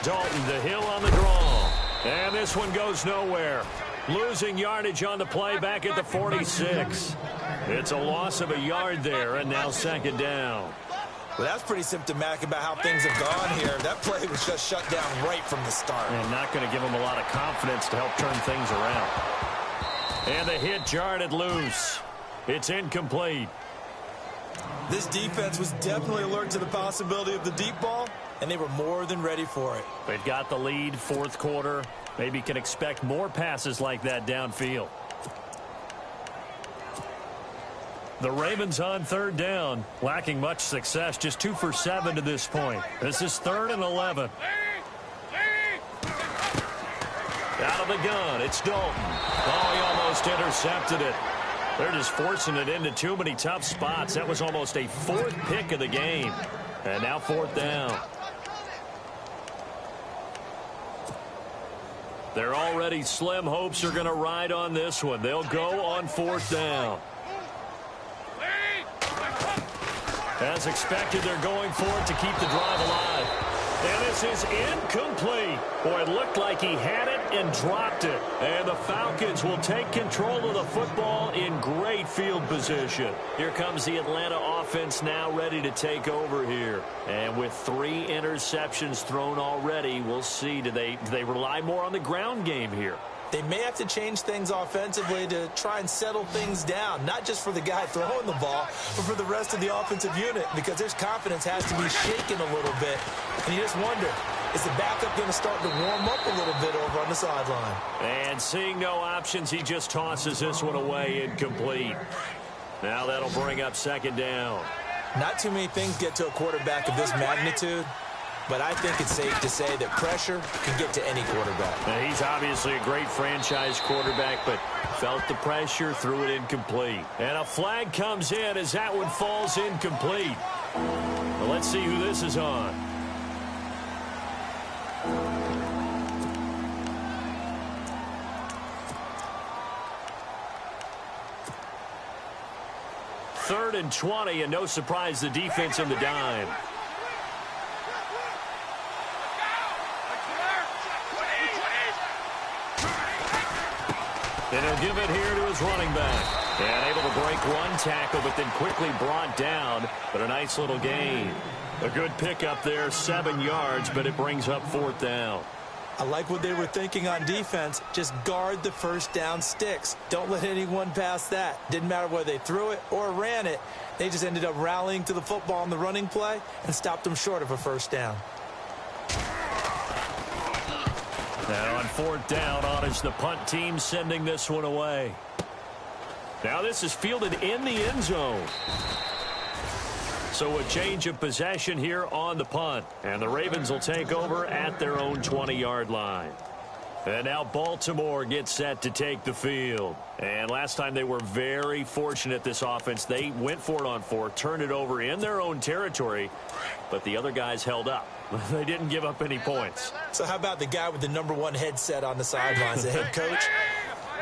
Dalton to Hill on the draw. And this one goes nowhere. Losing yardage on the play back at the 46. It's a loss of a yard there, and now second down. Well, that's pretty symptomatic about how things have gone here. That play was just shut down right from the start. And not going to give him a lot of confidence to help turn things around. And the hit jarred it loose. It's incomplete. This defense was definitely alert to the possibility of the deep ball, and they were more than ready for it. They've got the lead, fourth quarter. Maybe can expect more passes like that downfield. The Ravens on third down, lacking much success, just 2 for 7 to this point. This is 3rd and 11. Out of the gun, it's Dalton. Oh, he almost intercepted it. They're just forcing it into too many tough spots. That was almost a 4th pick of the game. And now 4th down. They're already slim hopes are going to ride on this one. They'll go on 4th down. As expected, they're going for it to keep the drive alive. And this is incomplete. Boy, it looked like he had it and dropped it. And the Falcons will take control of the football in great field position. Here comes the Atlanta offense now ready to take over here. And with 3 interceptions thrown already, we'll see. Do they rely more on the ground game here? They may have to change things offensively to try and settle things down, not just for the guy throwing the ball, but for the rest of the offensive unit, because their confidence has to be shaken a little bit. And you just wonder, is the backup going to start to warm up a little bit over on the sideline? And seeing no options, he just tosses this one away incomplete. Now that'll bring up second down. Not too many things get to a quarterback of this magnitude, but I think it's safe to say that pressure can get to any quarterback. Now, he's obviously a great franchise quarterback, but felt the pressure, threw it incomplete. And a flag comes in as that one falls incomplete. Well, let's see who this is on. Third and 20, and no surprise, the defense in the dime. And he'll give it here to his running back. And able to break one tackle, but then quickly brought down. But a nice little gain. A good pickup there, 7 yards, but it brings up 4th down. I like what they were thinking on defense. Just guard the first down sticks. Don't let anyone pass that. Didn't matter whether they threw it or ran it. They just ended up rallying to the football on the running play and stopped them short of a first down. Now on 4th down, is the punt team sending this one away. Now this is fielded in the end zone. So a change of possession here on the punt. And the Ravens will take over at their own 20-yard line. And now Baltimore gets set to take the field. And last time they were very fortunate, this offense. They went for it on 4, turned it over in their own territory, but the other guys held up. They didn't give up any points. So how about the guy with the #1 headset on the sidelines, the head coach?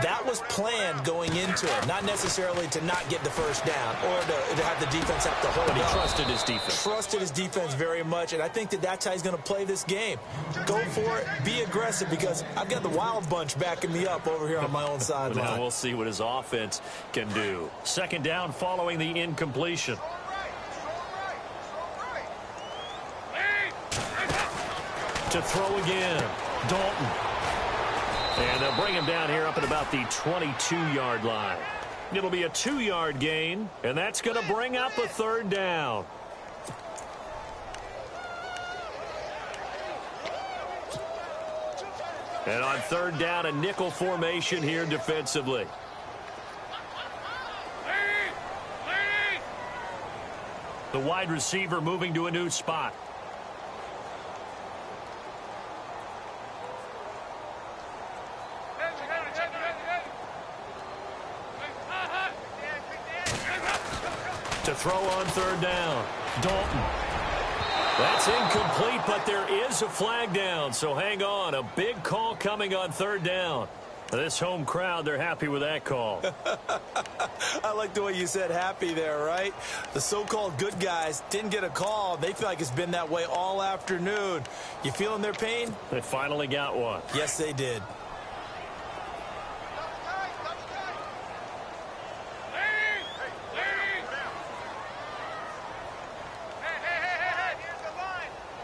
That was planned going into it, not necessarily to not get the first down or to have the defense have to hold But he up. trusted his defense. Trusted his defense very much, and I think that's how he's going to play this game. Go for it, be aggressive, because I've got the wild bunch backing me up over here on my own sideline. Now we'll see what his offense can do. Second down following the incompletion. To throw again, Dalton. And they'll bring him down here up at about the 22-yard line. It'll be a 2-yard gain, and that's going to bring up a 3rd down. And on 3rd down, a nickel formation here defensively. The wide receiver moving to a new spot. To throw on 3rd down, Dalton. That's incomplete, but there is a flag down, so hang on. A big call coming on third down. This home crowd, they're happy with that call. I like the way you said happy there, right? The so-called good guys didn't get a call. They feel like it's been that way all afternoon. You feeling their pain? They finally got one. Yes, they did.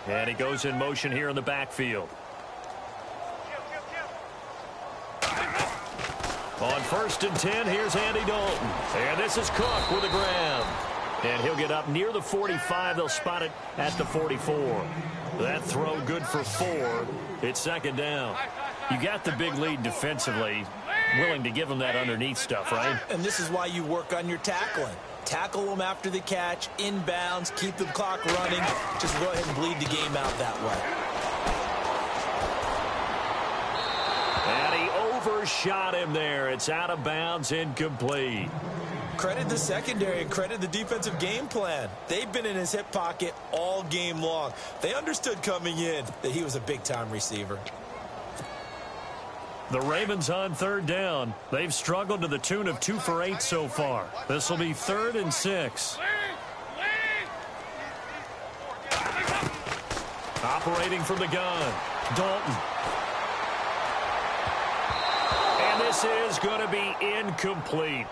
And he goes in motion here in the backfield. On 1st and 10, here's Andy Dalton. And this is Cook with a grab. And he'll get up near the 45. They'll spot it at the 44. That throw good for 4. It's second down. You got the big lead defensively. Willing to give them that underneath stuff, right? And this is why you work on your tackling. Tackle them after the catch, inbounds, keep the clock running. Just go ahead and bleed the game out that way. And he overshot him there. It's out of bounds, incomplete. Credit the secondary and credit the defensive game plan. They've been in his hip pocket all game long. They understood coming in that he was a big-time receiver. The Ravens on third down. They've struggled to the tune of 2 for 8 so far. This will be 3rd and 6. Operating from the gun, Dalton. And this is going to be incomplete.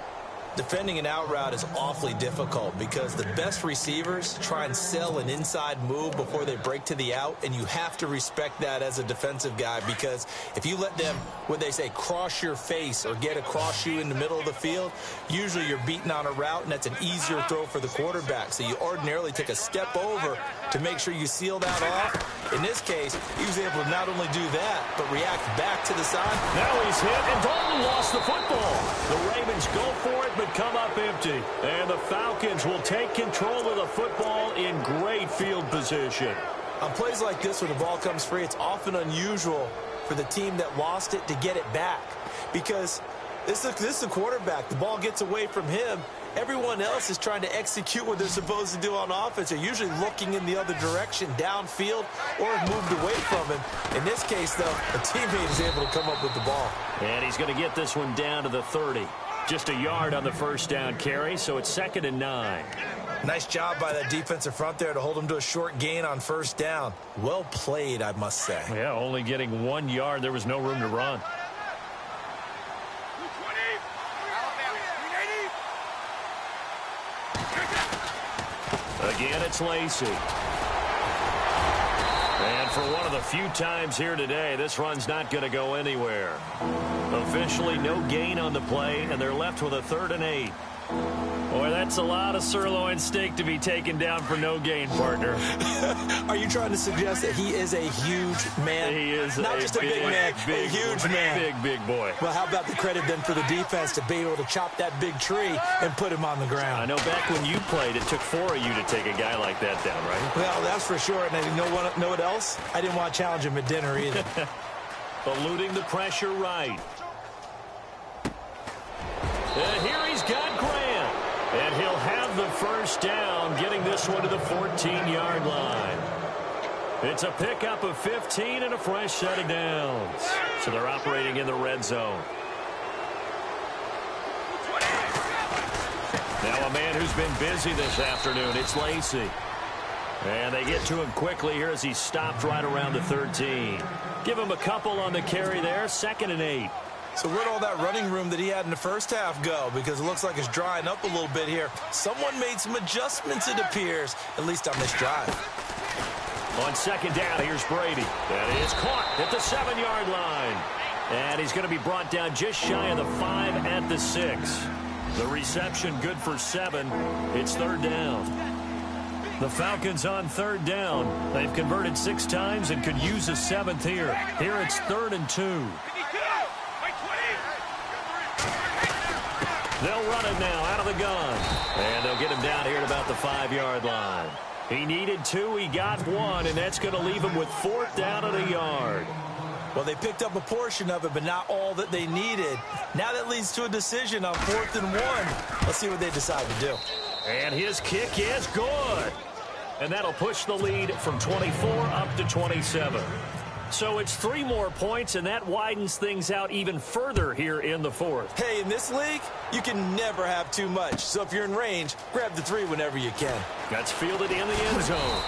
Defending an out route is awfully difficult because the best receivers try and sell an inside move before they break to the out, and you have to respect that as a defensive guy, because if you let them, what they say, cross your face or get across you in the middle of the field, usually you're beaten on a route, and that's an easier throw for the quarterback. So you ordinarily take a step over to make sure you seal that off. In this case, he was able to not only do that, but react back to the side. Now he's hit, and Dalton lost the football. The Ravens go for it, but come up empty. And the Falcons will take control of the football in great field position. On plays like this, when the ball comes free, it's often unusual for the team that lost it to get it back, because this is the quarterback. The ball gets away from him. Everyone else is trying to execute what they're supposed to do on offense. They're usually looking in the other direction, downfield, or have moved away from him. In this case, though, a teammate is able to come up with the ball. And he's going to get this one down to the 30. Just a yard on the first down carry, so it's 2nd and 9. Nice job by that defensive front there to hold him to a short gain on first down. Well played, I must say. Yeah, only getting 1 yard. There was no room to run. Again, it's Lacey. And for one of the few times here today, this run's not going to go anywhere. Officially, no gain on the play, and they're left with a 3rd and 8. Boy, that's a lot of sirloin steak to be taken down for no gain, partner. Are you trying to suggest that he is a huge man? He is not just a big man, a huge man. Big boy. Well, how about the credit then for the defense to be able to chop that big tree and put him on the ground? I know back when you played, it took 4 of you to take a guy like that down, right? Well, that's for sure. And you know what else? I didn't want to challenge him at dinner either. Eluding the pressure right. And here he's got Grant. And he'll have the first down, getting this one to the 14-yard line. It's a pickup of 15 and a fresh set of downs. So they're operating in the red zone. Now a man who's been busy this afternoon, it's Lacey. And they get to him quickly here as he's stopped right around the 13. Give him a couple on the carry there, 2nd and 8. So where'd all that running room that he had in the first half go? Because it looks like it's drying up a little bit here. Someone made some adjustments, it appears, at least on this drive. On 2nd down, here's Brady. That is caught at the 7-yard line. And he's going to be brought down just shy of the 5 at the 6. The reception good for 7. It's 3rd down. The Falcons on 3rd down. They've converted 6 times and could use a 7th here. Here it's 3rd and 2. They'll run it now out of the gun. And they'll get him down here at about the 5-yard line. He needed 2, he got 1, and that's going to leave him with 4th down and a yard. Well, they picked up a portion of it, but not all that they needed. Now that leads to a decision on 4th and 1. Let's see what they decide to do. And his kick is good. and that'll push the lead from 24 up to 27. So it's 3 more points, and that widens things out even further here in the fourth. Hey, in this league, you can never have too much. So if you're in range, grab the 3 whenever you can. That's fielded in the end zone.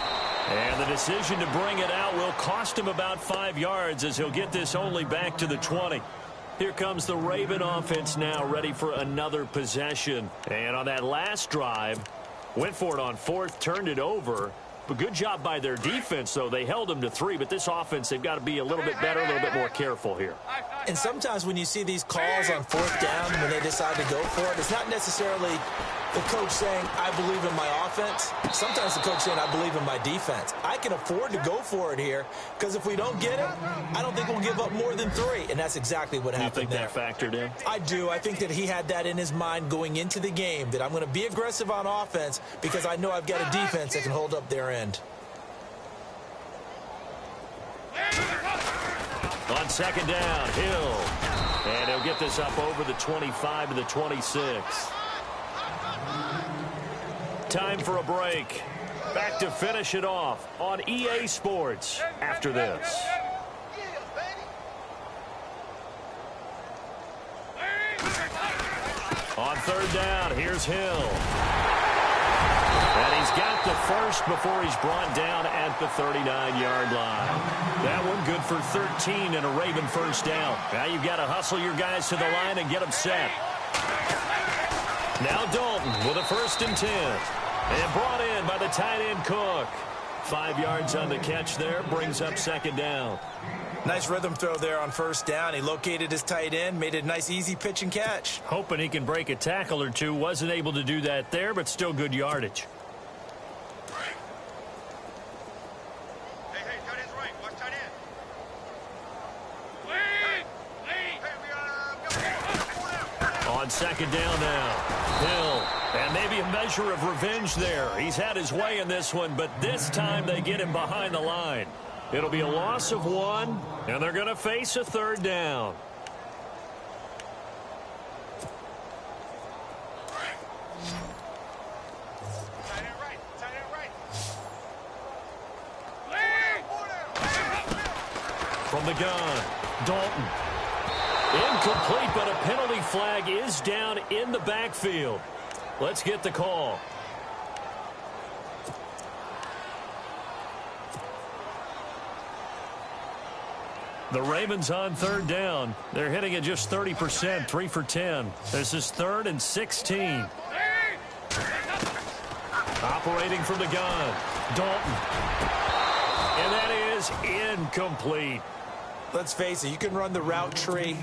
And the decision to bring it out will cost him about 5 yards as he'll get this only back to the 20. Here comes the Raven offense now, ready for another possession. And on that last drive, went for it on 4th, turned it over. But good job by their defense, though. They held them to 3, but this offense, they've got to be a little bit better, a little bit more careful here. And sometimes when you see these calls on 4th down, when they decide to go for it, it's not necessarily the coach saying, I believe in my offense. Sometimes the coach saying, I believe in my defense. I can afford to go for it here, because if we don't get it, I don't think we'll give up more than 3. And that's exactly what happened there. You think that factored in? I do. I think that he had that in his mind going into the game, that I'm going to be aggressive on offense because I know I've got a defense that can hold up their end. On 2nd down, Hill. And he'll get this up over the 25 to the 26. Time for a break. Back to finish it off on EA Sports after this. On 3rd down, here's Hill. And he's got the first before he's brought down at the 39-yard line. That one good for 13 and a Raven first down. Now you've got to hustle your guys to the line and get them set. Now Dalton with a 1st and 10. And brought in by the tight end Cook. 5 yards on the catch there, brings up 2nd down. Nice rhythm throw there on 1st down. He located his tight end, made a nice easy pitch and catch. Hoping he can break a tackle or two. Wasn't able to do that there, but still good yardage. Hey, tight end's right. Watch tight end. On 2nd down now, Hill. And maybe a measure of revenge there. He's had his way in this one, but this time they get him behind the line. It'll be a loss of 1, and they're going to face a 3rd down. From the gun, Dalton. Incomplete, but a penalty flag is down in the backfield. Let's get the call. The Ravens on 3rd down. They're hitting at just 30%, 3 for 10. This is 3rd and 16. Operating from the gun, Dalton. And that is incomplete. Let's face it, you can run the route tree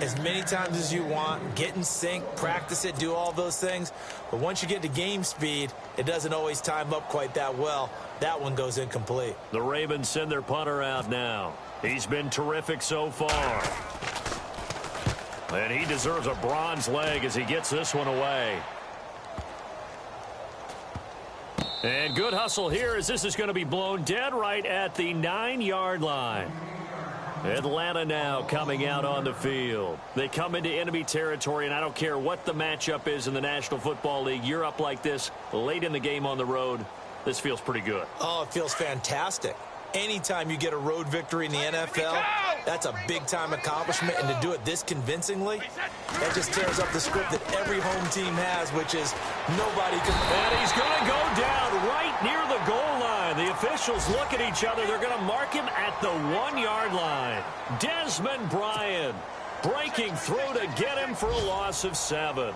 as many times as you want, get in sync, practice it, do all those things. But once you get to game speed, it doesn't always time up quite that well. That one goes incomplete. The Ravens send their punter out now. He's been terrific so far. And he deserves a bronze leg as he gets this one away. And good hustle here as this is going to be blown dead right at the 9-yard line. Atlanta now coming out on the field. They come into enemy territory, and I don't care what the matchup is in the National Football League. You're up like this late in the game on the road. This feels pretty good. Oh, it feels fantastic. Anytime you get a road victory in the NFL, that's a big-time accomplishment, and to do it this convincingly, that just tears up the script that every home team has, which is nobody can... And he's going to go down right near the goal line. The officials look at each other. They're going to mark him at the 1-yard line. Desmond Bryant breaking through to get him for a loss of 7.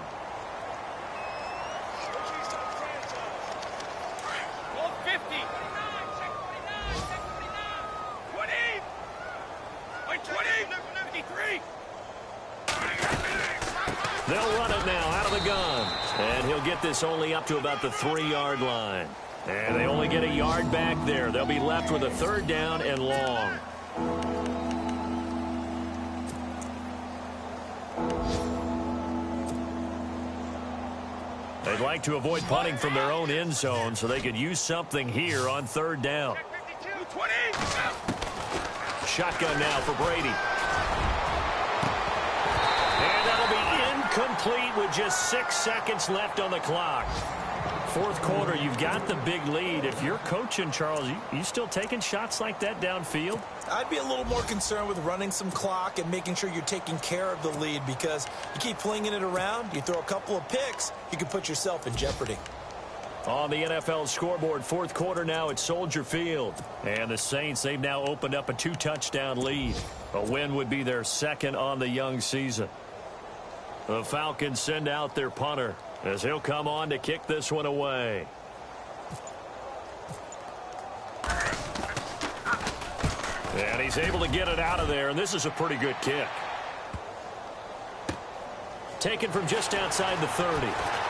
They'll run it now out of the gun. And he'll get this only up to about the 3-yard line. And they only get a yard back there. They'll be left with a 3rd down and long. They'd like to avoid punting from their own end zone so they could use something here on 3rd down. Shotgun now for Brady. And that'll be incomplete with just 6 seconds left on the clock. fourth quarter, you've got the big lead. If you're coaching, Charles, you still taking shots like that downfield? I'd be a little more concerned with running some clock and making sure you're taking care of the lead, because you keep flinging it around, you throw a couple of picks, you can put yourself in jeopardy. On the NFL scoreboard, fourth quarter now at Soldier Field. And the Saints, they've now opened up a 2-touchdown lead. A win would be their second on the young season. The Falcons send out their punter as he'll come on to kick this one away. And he's able to get it out of there, and this is a pretty good kick. Taken from just outside the 30.